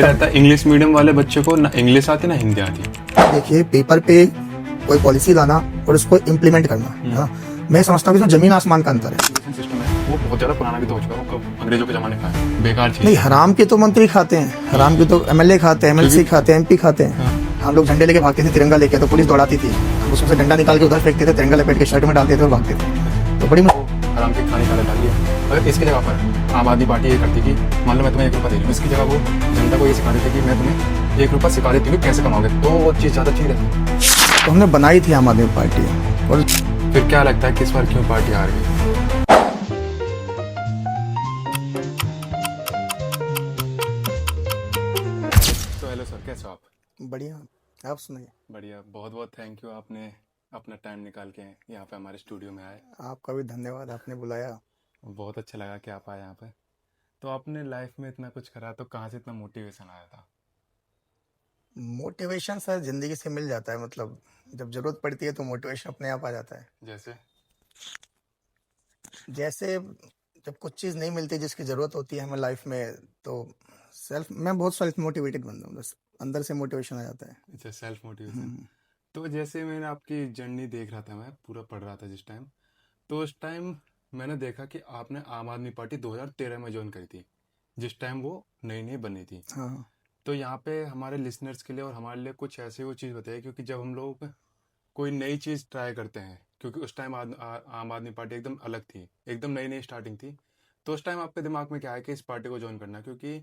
रहता है English medium वाले बच्चे को ना इंग्लिश आती ना हिंदी आती। देखिए, पेपर पे कोई पॉलिसी लाना और उसको इम्प्लीमेंट करना, हाँ, मैं समझता हूँ कि इसमें जमीन आसमान का अंतर है। एजुकेशन सिस्टम है वो बहुत ज्यादा पुराना भी तो हो चुका है, वो कब अंग्रेजों के जमाने का है, बेकार चीज नहीं, हराम के तो मंत्री खाते हैं, हराम के तो एमएलए खाते हैं, एमएलसी खाते हैं, एमपी खाते हैं। हम लोग झंडे लेके भागते थे, तिरंगा लेके, तो पुलिस दौड़ाती थी, हम उसमें से डंडा निकाल के उधर फेंकते थे, तिरंगा लपेट के शर्ट में डालते थे और भागते थे। तो बड़ी हराम के खाने का डालिए। अगर इसकी जगह पर आम आदमी पार्टी ये करती कि मान लो मैं तुम्हें 1 रुपया दे रही हूँ, इसकी जगह वो जनता को ये सिखा देती कि मैं तुम्हें 1 रुपया सिखा देती हूँ कैसे कमाओगे, तो वो चीज़ ज़्यादा अच्छी रहती। तो हमने बनाई थी आम आदमी पार्टी। और फिर क्या लगता है किस बार क्यों पार्टी हार गई? तो हेलो सर, कैसे हो आप? बढ़िया, आप सुनाइए। बढ़िया, बहुत बहुत थैंक यू, आपने अपना टाइम निकाल के यहाँ पे हमारे स्टूडियो में आए। आपका भी धन्यवाद, आपने बुलाया। बहुत अच्छा लगा कि आप आए यहाँ पे। तो आपने लाइफ में इतना कुछ करा, तो कहाँ से इतना मोटिवेशन आया था? मोटिवेशन सर जिंदगी से मिल जाता है, मतलब जब जरूरत पड़ती है तो मोटिवेशन अपने आप आ जाता है। जैसे जैसे जब कुछ चीज़ नहीं मिलती जिसकी ज़रूरत होती है हमें लाइफ में, तो मैं बहुत सेल्फ मोटिवेटेड बंदा हूँ, बस अंदर से मोटिवेशन आ जाता है। अच्छा, सेल्फ मोटिवेशन। तो जैसे मैंने आपकी जर्नी देख रहा था, मैं पूरा पढ़ रहा था जिस टाइम, तो उस टाइम मैंने देखा कि आपने आम आदमी पार्टी 2013 में ज्वाइन करी थी, जिस टाइम वो नई नई बनी थी। हाँ, तो यहाँ पे हमारे लिसनर्स के लिए और हमारे लिए कुछ ऐसी वो चीज़ बताइए, क्योंकि जब हम लोग कोई नई चीज़ ट्राई करते हैं, क्योंकि उस टाइम आम आदमी पार्टी एकदम अलग थी, एकदम नई नई स्टार्टिंग थी, तो उस टाइम आपके दिमाग में क्या है कि इस पार्टी को ज्वाइन करना है? क्योंकि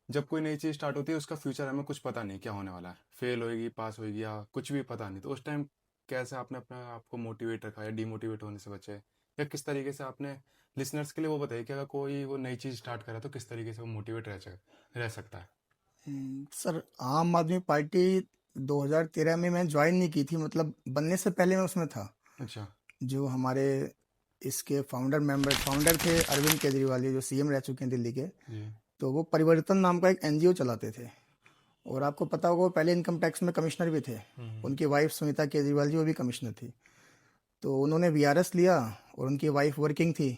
जब कोई नई चीज़ स्टार्ट होती है उसका फ्यूचर हमें कुछ पता नहीं क्या होने वाला है, फेल होएगी, पास होएगी, या कुछ भी पता नहीं। तो उस टाइम कैसे आपने अपने आप को मोटिवेट रखा या डीमोटिवेट होने से बचे, या किस तरीके से आपने लिसनर्स के लिए वो बताइए कि अगर कोई वो नई चीज़ स्टार्ट करा तो किस तरीके से वो मोटिवेट रह सकता है? सर आम आदमी पार्टी 2013 में मैं ज्वाइन नहीं की थी, मतलब बनने से पहले मैं उसमें था। अच्छा। जो हमारे इसके फाउंडर थे अरविंद केजरीवाल जी, जो सीएम रह चुके हैं दिल्ली के। जी। तो वो परिवर्तन नाम का एक एनजीओ चलाते थे, और आपको पता होगा वो पहले इनकम टैक्स में कमिश्नर भी थे। उनकी वाइफ सुनीता केजरीवाल जी वो भी कमिश्नर थी। तो उन्होंने वीआरएस लिया, और उनकी वाइफ वर्किंग थी।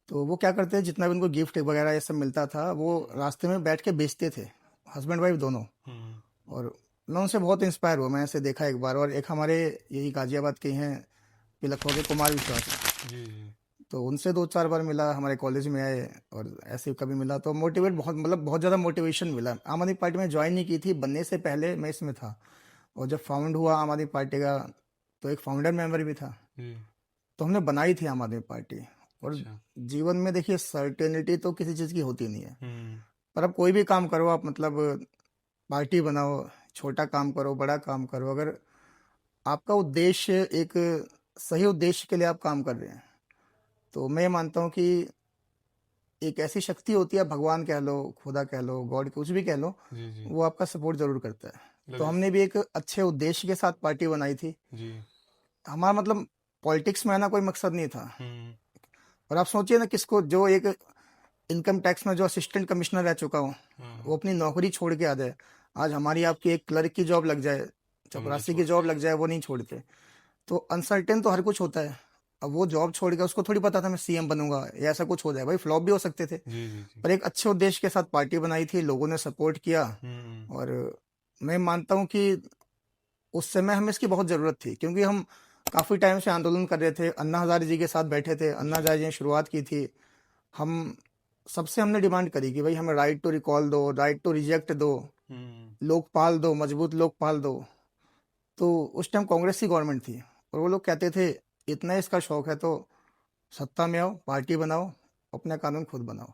तो वो क्या करते हैं, जितना भी उनको गिफ्ट वगैरह ये सब मिलता था वो रास्ते में बैठ के बेचते थे, हस्बैंड वाइफ दोनों। हम्म। और मैं उनसे बहुत इंस्पायर हुआ, मैं ऐसे देखा एक बार। और एक हमारे यही गाजियाबाद के हैं पिलखवा के कुमार विश्वास, जी जी। तो उनसे 2-4 बार मिला, हमारे कॉलेज में आए और ऐसे कभी मिला, तो मोटिवेट बहुत, मतलब बहुत ज़्यादा मोटिवेशन मिला। आम आदमी पार्टी में ज्वाइन नहीं की थी, बनने से पहले मैं इसमें था। और जब फाउंड हुआ आम आदमी पार्टी का, तो एक फाउंडर मेंबर भी था। जी। तो हमने बनाई थी आम आदमी पार्टी। और अच्छा। जीवन में देखिए, सर्टेनिटी तो किसी चीज़ की होती नहीं है, हम्म। पर अब कोई भी काम करो आप, मतलब पार्टी बनाओ, छोटा काम करो, बड़ा काम करो, अगर आपका उद्देश्य एक सही उद्देश्य के लिए आप काम कर रहे हैं, तो मैं मानता हूँ कि एक ऐसी शक्ति होती है, भगवान कह लो, खुदा कह लो, गॉड कुछ भी कह लो, जी जी। वो आपका सपोर्ट जरूर करता है। तो मतलब हमने भी एक अच्छे उद्देश्य के साथ पार्टी बनाई थी। जी। हमारा मतलब पॉलिटिक्स में आना कोई मकसद नहीं था। हम्म। और आप सोचिए ना, किसको जो एक इनकम टैक्स में जो असिस्टेंट कमिश्नर रह चुका हो, हाँ। वो अपनी नौकरी छोड़ के आ जाए, आज हमारी आपकी एक क्लर्क की जॉब लग जाए, हम नहीं चपरासी की छोड़। जॉब लग जाए, वो नहीं छोड़ते। तो अनसर्टेन तो हर कुछ होता है। अब वो जॉब छोड़ के, उसको थोड़ी पता था मैं सीएम बनूंगा या ऐसा कुछ हो जाए, भाई फ्लॉप भी हो सकते थे। जी जी जी। पर एक अच्छे उद्देश्य के साथ पार्टी बनाई थी, लोगों ने सपोर्ट किया। हम्म। और मैं मानता हूँ कि उस समय हमें इसकी बहुत ज़रूरत थी, क्योंकि हम काफ़ी टाइम से आंदोलन कर रहे थे, अन्ना हजारे जी के साथ बैठे थे, अन्ना हजारे जी ने शुरुआत की थी। हम सबसे हमने डिमांड करी कि भाई हमें राइट टू रिकॉल दो, राइट टू रिजेक्ट दो, हम्म। लोकपाल दो, मजबूत लोकपाल दो। तो उस टाइम कांग्रेस की गवर्नमेंट थी, और वो लोग कहते थे इतना इसका शौक है तो सत्ता में आओ, पार्टी बनाओ, अपना कानून खुद बनाओ।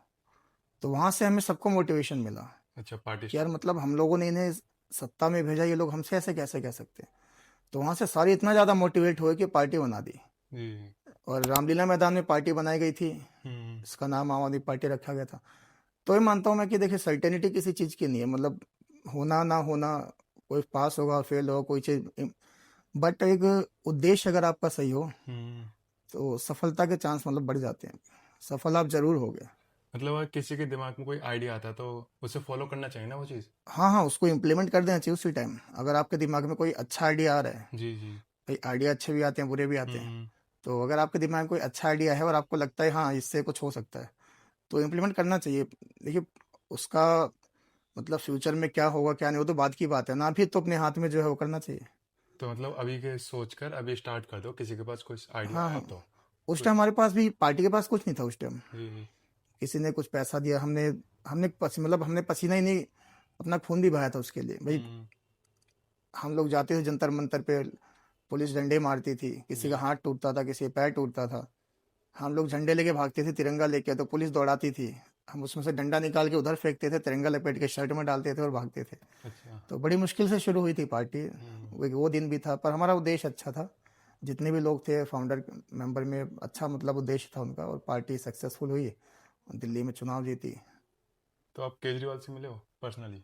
तो वहाँ से हमें सबको मोटिवेशन मिला अच्छा, पार्टी कि यार, स्टार्ट। मतलब हम लोगों ने इन्हें सत्ता में भेजा, ये लोग हमसे ऐसे कैसे कह सकते हैं। तो वहाँ से सारे इतना ज़्यादा मोटिवेट हुए कि पार्टी बना दी। जी। और रामलीला मैदान में पार्टी बनाई गई थी, हम्म। इसका नाम आम आदमी पार्टी रखा गया था। तो ये मानता हूँ मैं कि देखिए, सर्टेनिटी किसी चीज़ की नहीं है, मतलब होना ना होना, कोई पास होगा फेल होगा कोई चीज़, बट एक उद्देश्य अगर आपका सही हो, हम्म। तो सफलता के चांस मतलब बढ़ जाते हैं, सफल आप जरूर होगे। मतलब अगर किसी के दिमाग में कोई आइडिया आता है तो उसे फॉलो करना चाहिए ना वो चीज़। हाँ हाँ, उसको इम्प्लीमेंट कर देना चाहिए उसी टाइम। अगर आपके दिमाग में कोई अच्छा आइडिया आ रहा है, जी जी। भाई आइडिया अच्छे भी आते हैं, बुरे भी आते हैं। हम्म। तो अगर आपके दिमाग में कोई अच्छा आइडिया है और आपको लगता है हाँ इससे कुछ हो सकता है, तो इम्प्लीमेंट करना चाहिए। देखिए, उसका मतलब फ्यूचर में क्या होगा क्या नहीं, वो तो बात की बात है ना, अभी तो अपने हाथ में जो है वो करना चाहिए। तो मतलब अभी के सोच कर अभी स्टार्ट कर दो, किसी के पास कुछ आइडिया हाँ आया हाँ, तो उस कुछ। टाइम हमारे पास भी, पार्टी के पास कुछ नहीं था उस टाइम। जी जी। किसी ने कुछ पैसा दिया, हमने हमने मतलब हमने पसीना ही नहीं, अपना खून भी बहाया था उसके लिए भाई। हम्म। हम लोग जाते थे जंतर मंतर पे, पुलिस डंडे मारती थी, किसी का जी। हाथ टूटता था, किसी का पैर टूटता था, हम लोग झंडे लेके भागते थे, तिरंगा लेके, तो पुलिस दौड़ाती थी, हम उसमें से डंडा निकाल के उधर फेंकते थे, तिरंगा लपेट के शर्ट में डालते थे और भागते थे। अच्छा। तो बड़ी मुश्किल से शुरू हुई थी पार्टी। हम्म। वो दिन भी था, पर हमारा उद्देश्य अच्छा था। जितने भी लोग थे फाउंडर मेंबर में, अच्छा मतलब उद्देश्य था उनका, और पार्टी सक्सेसफुल हुई, दिल्ली में चुनाव जीती। तो आप केजरीवाल से मिले हो पर्सनली?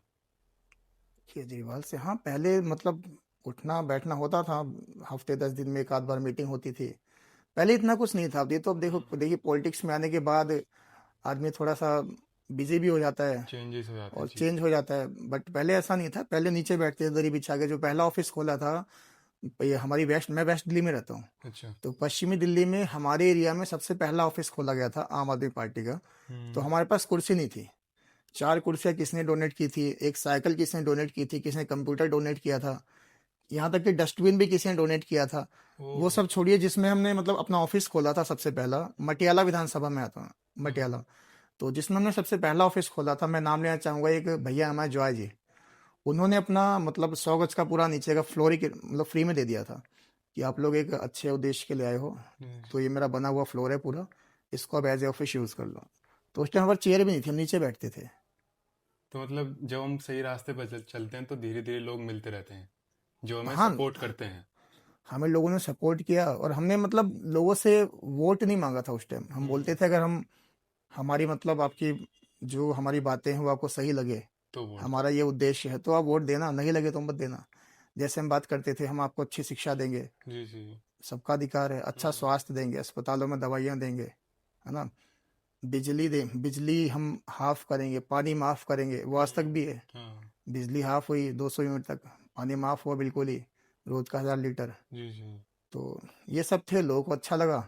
केजरीवाल से हाँ, पहले मतलब उठना बैठना होता था, हफ्ते 10 दिन में एक आध बार मीटिंग होती थी। पहले इतना कुछ नहीं था, अब ये तो अब देखो, देखिए पॉलिटिक्स में आने के बाद आदमी थोड़ा सा बिजी भी हो जाता है चेंजेस हो जाते हैं और चीज़। चेंज हो जाता है। बट पहले ऐसा नहीं था, पहले नीचे बैठते थे दरी बिछा के। जो पहला ऑफिस खोला था, ये हमारी मैं वेस्ट दिल्ली में रहता हूँ, अच्छा। तो पश्चिमी दिल्ली में हमारे एरिया में सबसे पहला ऑफिस खोला गया था आम आदमी पार्टी का। तो हम्म। हमारे पास कुर्सी नहीं थी, 4 कुर्सियाँ किसने डोनेट की थी, एक साइकिल किसने डोनेट की थी, किसने कंप्यूटर डोनेट किया था, यहाँ तक कि डस्टबिन भी किसी ने डोनेट किया था। वो ओह। सब छोड़िए, जिसमें हमने मतलब अपना ऑफिस खोला था सबसे पहला, मटियाला विधानसभा में आता, हाँ। मटियाला। तो जिसमें हमने सबसे पहला ऑफिस खोला था, मैं नाम लेना चाहूँगा, एक भैया हमारे जॉय जी। उन्होंने अपना मतलब 100 गज का पूरा नीचे का फ्लोर ही मतलब फ्री में दे दिया था, कि आप लोग एक अच्छे उद्देश्य के लिए आए हो, जी। तो ये मेरा बना हुआ फ्लोर है पूरा, इसको आप एज ए ऑफिस यूज़ कर लो। तो उस टाइम हमारे चेयर भी नहीं थी, हम नीचे बैठते थे। तो मतलब जब हम सही रास्ते पर चलते हैं तो धीरे धीरे लोग मिलते रहते हैं जो हमें हाँ, सपोर्ट करते हैं। हमें लोगों ने सपोर्ट किया, और हमने मतलब लोगों से वोट नहीं मांगा था उस टाइम। हम बोलते हम्म। थे अगर हम, हमारी मतलब आपकी जो हमारी बातें हैं वो आपको सही लगे, तो वोट दो। हमारा ये उद्देश्य है, तो आप वोट देना, नहीं लगे तो मत देना। जैसे हम बात करते थे, हम आपको अच्छी शिक्षा देंगे, जी जी। सबका अधिकार है, अच्छा हम्म। स्वास्थ्य देंगे, अस्पतालों में दवाइयाँ देंगे, है ना, बिजली दें, बिजली हम हाफ करेंगे, पानी माफ़ करेंगे, वो आज तक हम्म। भी है। हाँ। बिजली हाफ हुई 200 यूनिट तक, पानी माफ़ हुआ बिल्कुल ही, रोज़ का 1000 लीटर। जी जी। तो ये सब थे, लोगों को अच्छा लगा।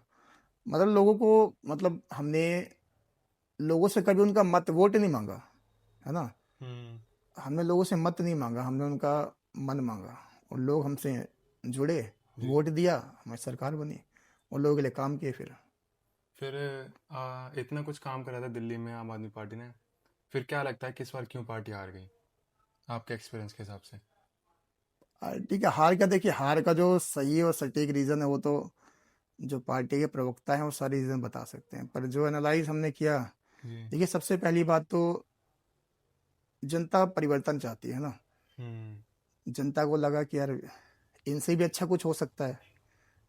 मतलब लोगों को, मतलब हमने लोगों से कभी उनका मत वोट नहीं मांगा, है ना, हम्म। हमने लोगों से मत नहीं मांगा, हमने उनका मन मांगा। और लोग हमसे जुड़े, जी। वोट दिया, हमारी सरकार बनी, और लोगों के लिए काम किए फिर। फिर इतना कुछ काम करा था दिल्ली में आम आदमी पार्टी ने, फिर क्या लगता है किस बार क्यों पार्टी हार गई आपके एक्सपीरियंस के हिसाब से? ठीक है, हार का देखिए, हार का जो सही और सटीक रीज़न है वो तो जो पार्टी के प्रवक्ता हैं वो सारी रीज़न बता सकते हैं, पर जो एनालाइज हमने किया, जी। देखिए सबसे पहली बात तो जनता परिवर्तन चाहती है ना। हम्म। जनता को लगा कि यार इनसे भी अच्छा कुछ हो सकता है।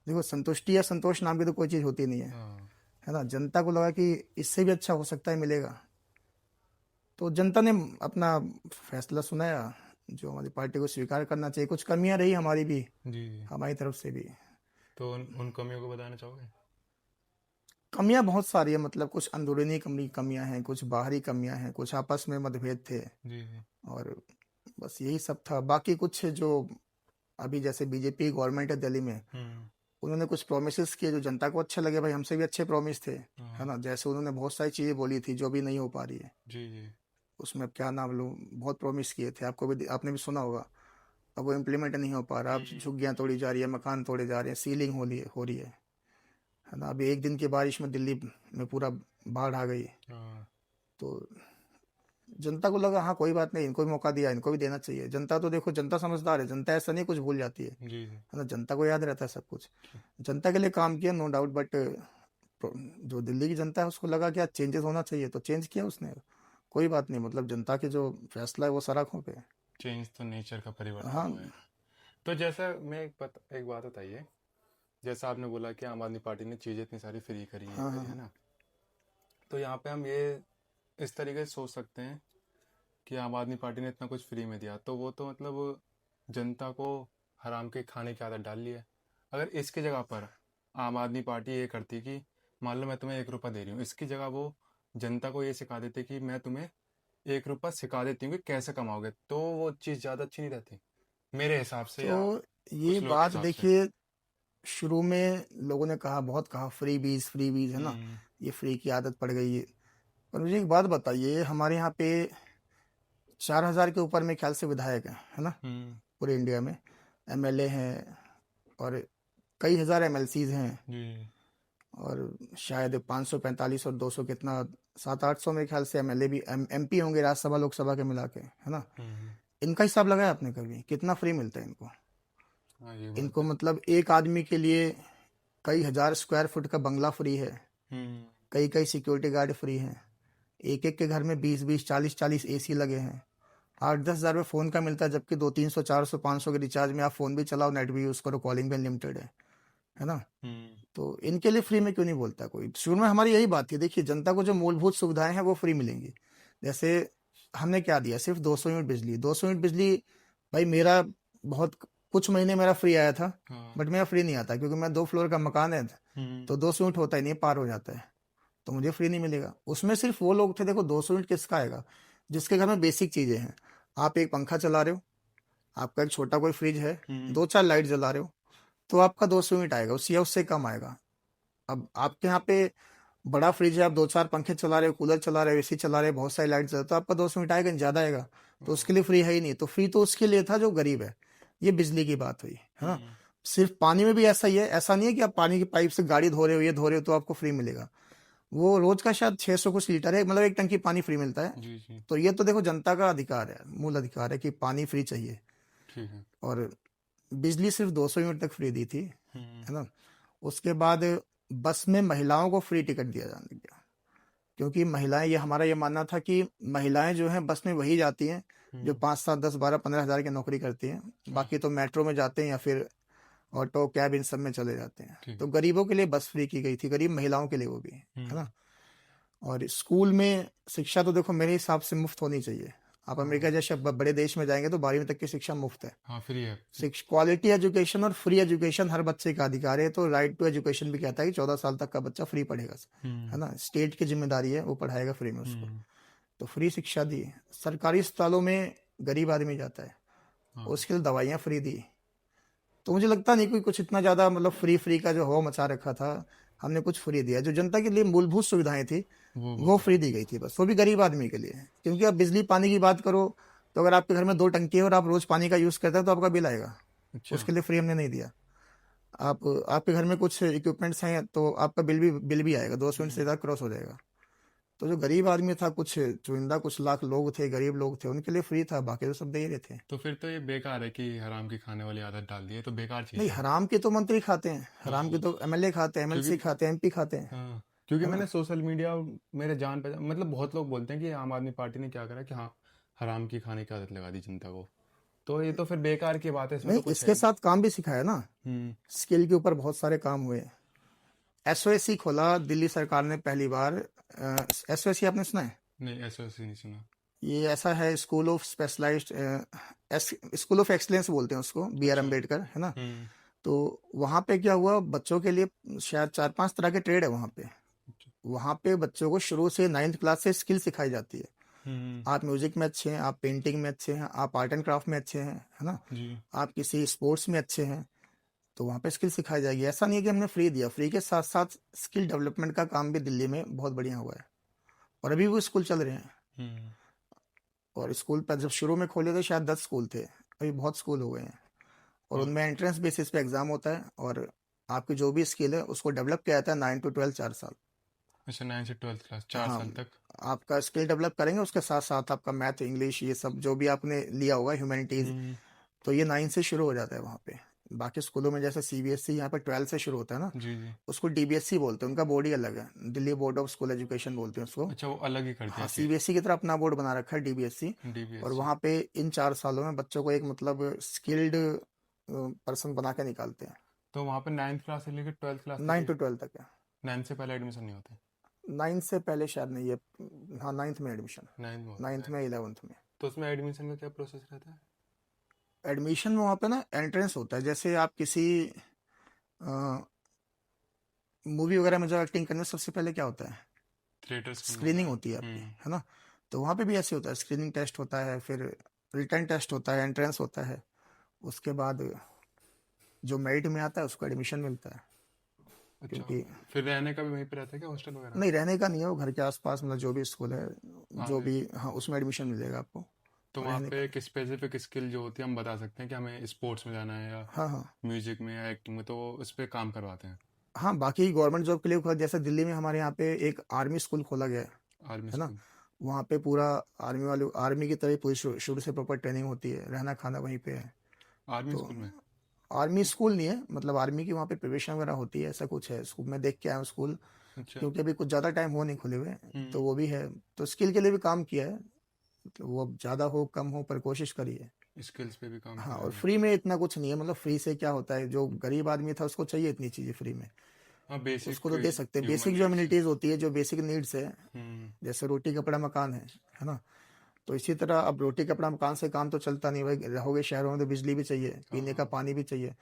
देखो, संतुष्टि या संतोष नाम की तो कोई चीज़ होती नहीं हाँ। है ना। जनता को लगा कि इससे भी अच्छा हो सकता है, मिलेगा। तो जनता ने अपना फैसला सुनाया, जो हमारी पार्टी को स्वीकार करना चाहिए। कुछ कमियां रही हमारी भी, जी जी। हमारी तरफ से भी। तो उन कमियों को बताना चाहोगे? कमियां बहुत सारी है, मतलब कुछ अंदरूनी कमियां हैं, कुछ बाहरी कमियां हैं, कुछ आपस में मतभेद थे, जी जी। और बस यही सब था। बाकी कुछ जो अभी जैसे बीजेपी गवर्नमेंट है दिल्ली में, हम्म। उन्होंने कुछ प्रोमिस किए जो जनता को अच्छे लगे, भाई हमसे भी अच्छे प्रोमिस थे, है हाँ। ना। जैसे उन्होंने बहुत सारी चीज़ें बोली थी जो भी नहीं हो पा रही है, जी जी। उसमें अब क्या नाम लूँ, बहुत प्रॉमिस किए थे, आपको भी, आपने भी सुना होगा। अब वो इम्प्लीमेंट नहीं हो पा रहा, अब हम्म। झुग्गियाँ तोड़ी जा रही है, मकान तोड़े जा रहे हैं, सीलिंग हो रही है ना। अभी एक दिन की बारिश में दिल्ली में पूरा बाढ़ आ गई। हाँ। तो जनता को लगा हाँ कोई बात नहीं, इनको भी मौका दिया, इनको भी देना चाहिए। जनता तो देखो, जनता समझदार है, जनता ऐसा नहीं कुछ भूल जाती जी जी। है ना, जनता को याद रहता है सब कुछ। जनता के लिए काम किया, नो डाउट, बट जो दिल्ली की जनता है उसको लगा कि आज चेंजेस होना चाहिए, तो चेंज किया उसने। कोई बात नहीं, मतलब जनता के जो फैसला है वो सराखों पे है। चेंज तो नेचर का परिवर्तन हाँ हुआ है। तो जैसा मैं एक बात बताइए, जैसा आपने बोला कि आम आदमी पार्टी ने चीज़ें इतनी सारी फ्री करी ये हाँ हाँ करी है हाँ। ना, तो यहाँ पे हम ये इस तरीके से सोच सकते हैं कि आम आदमी पार्टी ने इतना कुछ फ्री में दिया तो वो तो मतलब जनता को हराम के खाने की आदत डाल ली है। अगर इसकी जगह पर आम आदमी पार्टी ये करती कि मान लो मैं तुम्हें 1 रुपया दे रही हूँ, इसकी जगह वो जनता को ये सिखा देते कि मैं तुम्हें 1 रुपया सिखा देती हूँ कि कैसे कमाओगे, तो वो चीज़ ज़्यादा अच्छी नहीं रहती मेरे हिसाब से या तो ये कुछ लोगों के बात हिसाब से। देखिए, शुरू में लोगों ने कहा, बहुत कहा, फ्री बीज है ना, हम्म। ये फ्री की आदत पड़ गई है। पर मुझे एक बात बताइए, हमारे यहाँ पे 4,000 के ऊपर मेरे ख्याल से विधायक हैं, है ना, पूरे इंडिया में। एमएलए हैं और कई हजार एमएलसीज हैं, जी। और शायद 545 और 200 कितना 700-800 में ख्याल से एमएलए भी एमपी होंगे, राज्यसभा लोकसभा के मिला के, है ना। इनका हिसाब लगाया आपने कभी कितना फ्री मिलता है इनको? हाँ ये बात इनको है। मतलब एक आदमी के लिए कई हजार स्क्वायर फुट का बंगला फ्री है, कई कई सिक्योरिटी गार्ड फ्री हैं, एक एक के घर में 20-20 40-40 एसी लगे हैं, 8-10 हज़ार में फ़ोन का मिलता है, जबकि 200-300-400-500 के रिचार्ज में आप फ़ोन भी चलाओ, नेट भी यूज़ करो, कॉलिंग भी अनलिमिटेड है ना। तो इनके लिए फ्री में क्यों नहीं बोलता कोई? शुरू में हमारी यही बात थी, देखिए जनता को जो मूलभूत सुविधाएं हैं वो फ्री मिलेंगी। जैसे हमने क्या दिया, सिर्फ 200 यूनिट बिजली, 200 यूनिट बिजली। भाई मेरा बहुत कुछ महीने मेरा फ्री आया था, हाँ। बट मेरा फ्री नहीं आता क्योंकि मैं 2 फ्लोर का मकान है, तो 200 यूनिट होता ही नहीं, पार हो जाता है, तो मुझे फ्री नहीं मिलेगा। उसमें सिर्फ वो लोग थे, देखो 200 यूनिट किसका आएगा? जिसके घर में बेसिक चीज़ें हैं। आप एक पंखा चला रहे हो, आपका एक छोटा कोई फ्रिज है, 2-4 लाइट जला रहे हो, तो आपका 200 यूनिट आएगा, उससे या उससे कम आएगा। अब आपके यहाँ पे बड़ा फ्रिज है, आप 2-4 पंखे चला रहे हो, कूलर चला रहे हो, एसी चला रहे हो, बहुत सारी लाइट जला, तो आपका 200 यूनिट आएगा नहीं, ज़्यादा आएगा। तो उसके लिए फ्री है ही नहीं, तो फ्री तो उसके लिए था जो गरीब है। ये बिजली की बात हुई, है ना। सिर्फ पानी में भी ऐसा ही है, ऐसा नहीं है कि आप पानी की पाइप से गाड़ी धो रहे हो, ये धो रहे हो तो आपको फ्री मिलेगा। वो रोज का शायद 600 कुछ लीटर है, मतलब एक टंकी पानी फ्री मिलता है। जी जी। तो ये तो देखो जनता का अधिकार है, मूल अधिकार है कि पानी फ्री चाहिए। ठीक है। और बिजली सिर्फ 200 यूनिट तक फ्री दी थी, है ना। उसके बाद बस में महिलाओं को फ्री टिकट दिया जाने लगा, क्योंकि महिलाएं, ये हमारा ये मानना था कि महिलाएं जो हैं बस में वही जाती हैं जो 5-7-10-12-15 हज़ार की नौकरी करती हैं, बाकी तो मेट्रो में जाते हैं या फिर ऑटो कैब इन सब में चले जाते हैं। ठीक तो है। गरीबों के लिए बस फ्री की गई थी, गरीब महिलाओं के लिए वो भी, है ना। और स्कूल में शिक्षा तो देखो मेरे हिसाब से मुफ्त होनी चाहिए। आप अमेरिका जैसे बड़े देश में जाएंगे तो 12वीं तक की शिक्षा मुफ्त है। हाँ फ्री है। क्वालिटी एजुकेशन और फ्री एजुकेशन हर बच्चे का अधिकार है, तो राइट टू एजुकेशन भी कहता है कि 14 साल तक का बच्चा फ्री पढ़ेगा, है ना। स्टेट की जिम्मेदारी है, वो पढ़ाएगा फ्री में उसको। तो फ्री शिक्षा दी। सरकारी अस्पतालों में गरीब आदमी जाता है, उसके लिए दवाइयाँ फ्री दी। तो मुझे लगता नहीं कोई कुछ इतना ज़्यादा मतलब फ्री फ्री का जो हवा मचा रखा था, हमने कुछ फ्री दिया। जो जनता के लिए मूलभूत सुविधाएं थी वो फ्री दी गई थी, बस वो भी गरीब आदमी के लिए। क्योंकि आप बिजली पानी की बात करो, तो अगर आपके घर में 2 टंकी है और आप रोज पानी का यूज़ करते हैं तो आपका बिल आएगा, अच्छा। उसके लिए फ्री हमने नहीं दिया। आप आपके घर में कुछ इक्विपमेंट्स हैं तो आपका बिल भी आएगा, 200 यूनिट से ज़्यादा क्रॉस हो जाएगा। तो जो गरीब आदमी था, कुछ चुनिंदा कुछ लाख लोग थे, गरीब लोग थे, उनके लिए फ्री था, बाकी तो सब दे ही रहे थे। तो फिर तो ये बेकार है कि हराम की खाने वाली आदत डाल दी है, तो बेकार चीज़ नहीं, है। हराम की तो मंत्री खाते हैं, हराम की तो एमएलए खाते हैं, क्योंकि एमएलसी खाते हैं, एमपी खाते हैं, हाँ, क्योंकि है ना। मैंने सोशल मीडिया और मेरे जान पहचान मतलब बहुत लोग बोलते हैं कि आम आदमी पार्टी ने क्या करा कि हाँ हराम की खाने की आदत लगा दी जनता को। तो ये तो फिर बेकार की बात है, इसमें नहीं, तो कुछ है इसके ही साथ काम भी सिखाया ना, नहीं। स्किल के ऊपर बहुत सारे काम हुए। एसओएसी खोला दिल्ली सरकार ने पहली बार। एसओएसी आपने सुना है? नहीं ऐसा ऐसे नहीं सुना। ये ऐसा है, school of specialised, school of excellence बोलते हैं उसको, बी आर अच्छा। अम्बेडकर, है ना। तो वहाँ पे क्या हुआ, बच्चों के लिए शायद 4-5 तरह के ट्रेड है वहाँ पे। अच्छा। वहाँ पे बच्चों को शुरू से 9th क्लास से स्किल सिखाई जाती है। हम्म। आप म्यूजिक में अच्छे हैं, आप पेंटिंग में अच्छे हैं, आप आर्ट एंड क्राफ्ट में अच्छे हैं, है ना, जी। आप किसी स्पोर्ट्स में अच्छे हैं, तो वहाँ पे स्किल सिखाई जाएगी। ऐसा नहीं है कि हमने फ्री दिया, फ्री के साथ साथ स्किल डेवलपमेंट का काम भी दिल्ली में बहुत बढ़िया हुआ है, और अभी वो स्कूल चल रहे हैं। हम्म। और स्कूल पर जब शुरू में खोले थे शायद 10 स्कूल थे, अभी बहुत स्कूल हो गए हैं। और और उनमें एंट्रेंस बेसिस पे एग्जाम होता है, और आपकी जो भी स्किल है उसको डेवलप किया जाता है 9 to 12 4 साल। अच्छा 9 से 12 क्लास 4 साल हाँ, तक। आपका स्किल डेवलप करेंगे, उसके साथ साथ आपका मैथ इंग्लिश ये सब जो भी आपने लिया होगा, ह्यूमैनिटीज, हम्म। तो ये 9 से शुरू हो जाता है वहाँ पे। बाकी स्कूलों में जैसे सीबीएसई यहाँ पे 12 से शुरू होता है ना, जी जी। उसको डीबीएसई बोलते हैं, उनका बोर्ड ही अलग है, Delhi board of school education बोलते हैं उसको। अच्छा वो अलग ही कर दिया हाँ, फिर। सीबीएसई की तरह अपना बोर्ड बना रखा है डीबीएसई। और डीबीएससी। वहाँ पे इन 4 सालों में बच्चों को एक मतलब स्किल्ड पर्सन बना के निकालते हैं। तो वहाँ पे 9th क्लास से लेकर 12th क्लास तक 9 to 12 तक है। 9 से पहले एडमिशन नहीं होता। 9 से पहले शायद नहीं है। हाँ, 9th में एडमिशन, 9 में होता 9th है। में 11th में। तो उसमें एडमिशन का क्या प्रोसेस रहता है। एडमिशन में वहाँ पे ना एंट्रेंस होता है, जैसे आप किसी मूवी वगैरह में जो एक्टिंग करने से सबसे पहले क्या होता है, थिएटर्स में होता स्क्रीनिंग है। होती है आपकी, है ना। तो वहाँ पे भी ऐसे होता है, स्क्रीनिंग टेस्ट होता है, फिर रिटर्न टेस्ट होता है, एंट्रेंस होता है। उसके बाद जो मेरिट में आता है उसको एडमिशन मिलता है। अच्छा। क्योंकि फिर रहने का भी वहीं पे रहता है क्या, हॉस्टल वगैरह। नहीं, रहने का नहीं है, वो घर के आसपास मतलब जो भी स्कूल है, जो आगे। भी, हाँ, उसमें एडमिशन मिलेगा आपको। तो वहाँ रहने पे का। एक स्पेसिफिक स्किल जो होती है हम बता सकते हैं कि हमें स्पोर्ट्स में जाना है या हाँ हाँ। म्यूजिक में या एक्टिंग में, तो वो उस पर काम करवाते हैं। हाँ, बाकी गवर्नमेंट जॉब के लिए जैसे दिल्ली में हमारे यहाँ पे एक आर्मी स्कूल खोला गया आर्मी है ना? स्कूल। वहाँ पे पूरा आर्मी वाले, आर्मी की तरह पूरी शुरू से प्रॉपर ट्रेनिंग होती है, रहना खाना वहीं पे है। आर्मी तो स्कूल में। आर्मी स्कूल नहीं है, मतलब आर्मी की वहाँ पे प्रिपरेशन वगैरह होती है, ऐसा कुछ है स्कूल। मैं देख के आया हूँ स्कूल, अच्छा। क्योंकि अभी कुछ ज़्यादा टाइम हो नहीं खुले हुए। तो हम्म। वो भी है। तो स्किल के लिए भी काम किया है, मतलब वो अब ज़्यादा हो कम हो पर कोशिश करी है। स्किल्स पे भी काम हाँ, करा और है। फ्री में इतना कुछ नहीं है, मतलब फ्री से क्या होता है, जो गरीब आदमी था उसको चाहिए इतनी चीज़ें फ्री में, हाँ, उसको बेसिक तो दे सकते हैं। ह्यूमन बेसिक जो नीड्स। अम्यूनिटीज़ होती है, जो बेसिक नीड्स है, हम्म। जैसे रोटी कपड़ा मकान है ना? तो इसी तरह अब रोटी कपड़ा मकान से काम तो चलता नहीं भाई, रहोगे शहरों में तो बिजली भी चाहिए, हाँ पीने का हाँ। पानी भी चाहिए।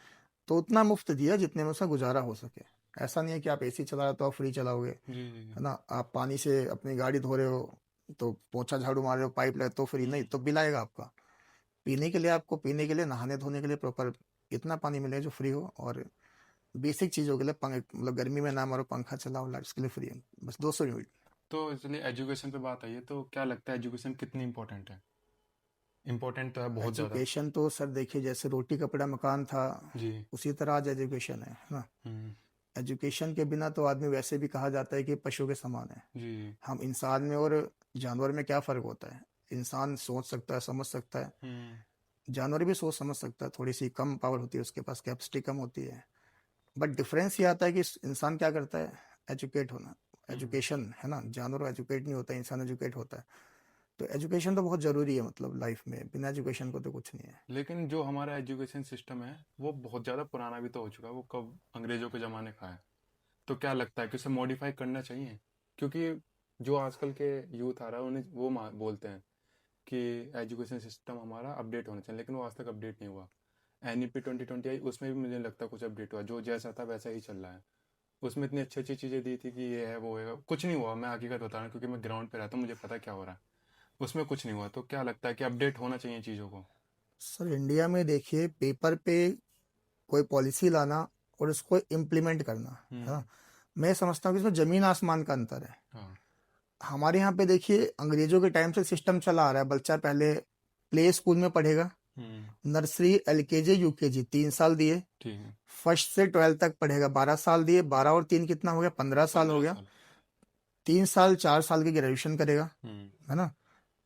तो उतना मुफ्त दिया जितने में उसका गुजारा हो सके। ऐसा नहीं है कि आप एसी चला रहे हो तो आप फ्री चलाओगे, जी जी जी। है ना? आप पानी से अपनी गाड़ी धो रहे हो तो पोंछा झाड़ू मार रहे हो, पाइप लगे तो फ्री नहीं, तो बिल आएगा आपका। पीने के लिए, आपको पीने के लिए, नहाने धोने के लिए प्रॉपर इतना पानी मिले जो फ्री हो। और बेसिक चीज़ों के लिए मतलब गर्मी में ना मारो, पंखा चलाओ, लाइट, इसके लिए फ्री है, बस 200 यूनिट। तो इसलिए एजुकेशन पे बात आई है, तो क्या लगता है एजुकेशन कितनी इंपॉर्टेंट है? इंपॉर्टेंट तो है बहुत ज़्यादा। एजुकेशन तो सर देखिए, जैसे रोटी कपड़ा मकान था, जी। उसी तरह आज एजुकेशन है ना? हम्म। एजुकेशन के बिना तो आदमी, वैसे भी कहा जाता है कि पशु के समान है। जी। हम इंसान में और जानवर में क्या फ़र्क होता है? इंसान सोच सकता है, समझ सकता है, हम्म। जानवर भी सोच समझ सकता है, थोड़ी सी कम पावर होती है उसके पास, कैपेसिटी कम होती है। बट डिफरेंस ये आता है कि इंसान क्या करता है, एजुकेट होना, हम्म। एजुकेशन, है ना? जानवर एजुकेट नहीं होता, इंसान एजुकेट होता है। तो एजुकेशन तो बहुत ज़रूरी है, मतलब लाइफ में बिना एजुकेशन को तो कुछ नहीं है। लेकिन जो हमारा एजुकेशन सिस्टम है वो बहुत ज़्यादा पुराना भी तो हो चुका है, वो कब अंग्रेज़ों के ज़माने का है। तो क्या लगता है कि उसे मॉडिफाई करना चाहिए? क्योंकि जो आजकल के यूथ आ रहा है उन्हें वो बोलते हैं कि एजुकेशन सिस्टम हमारा अपडेट होना चाहिए, लेकिन वो आज तक अपडेट नहीं हुआ। NEP 2020 आई, उसमें भी मुझे नहीं लगता कुछ अपडेट हुआ, जो जैसा था वैसा ही चल रहा है। उसमें इतनी अच्छी अच्छी चीज़ें दी थी कि ये है वो है, कुछ नहीं हुआ। मैं हकीकत बता रहा हूँ क्योंकि मैं ग्राउंड पे रहता हूँ, मुझे पता क्या हो रहा है। उसमें कुछ नहीं हुआ। तो क्या लगता है कि अपडेट होना चाहिए चीज़ों को? सर इंडिया में देखिए, पेपर पे कोई पॉलिसी लाना और उसको इम्प्लीमेंट करना, है हम्म। ना? मैं समझता हूँ कि इसमें ज़मीन आसमान का अंतर है। हाँ। हमारे यहाँ पे देखिए, अंग्रेजों के टाइम से सिस्टम चला आ रहा है, बच्चा पहले प्ले स्कूल में पढ़ेगा, हम्म। नर्सरी, LKG, UKG 3 साल दिए, ठीक है। फर्स्ट से 12th तक पढ़ेगा 12 साल दिए, 12 और 3 कितना हो गया, 15 साल हो 15 गया। साल 3 साल 4 साल की ग्रेजुएशन करेगा, हम्म। है ना?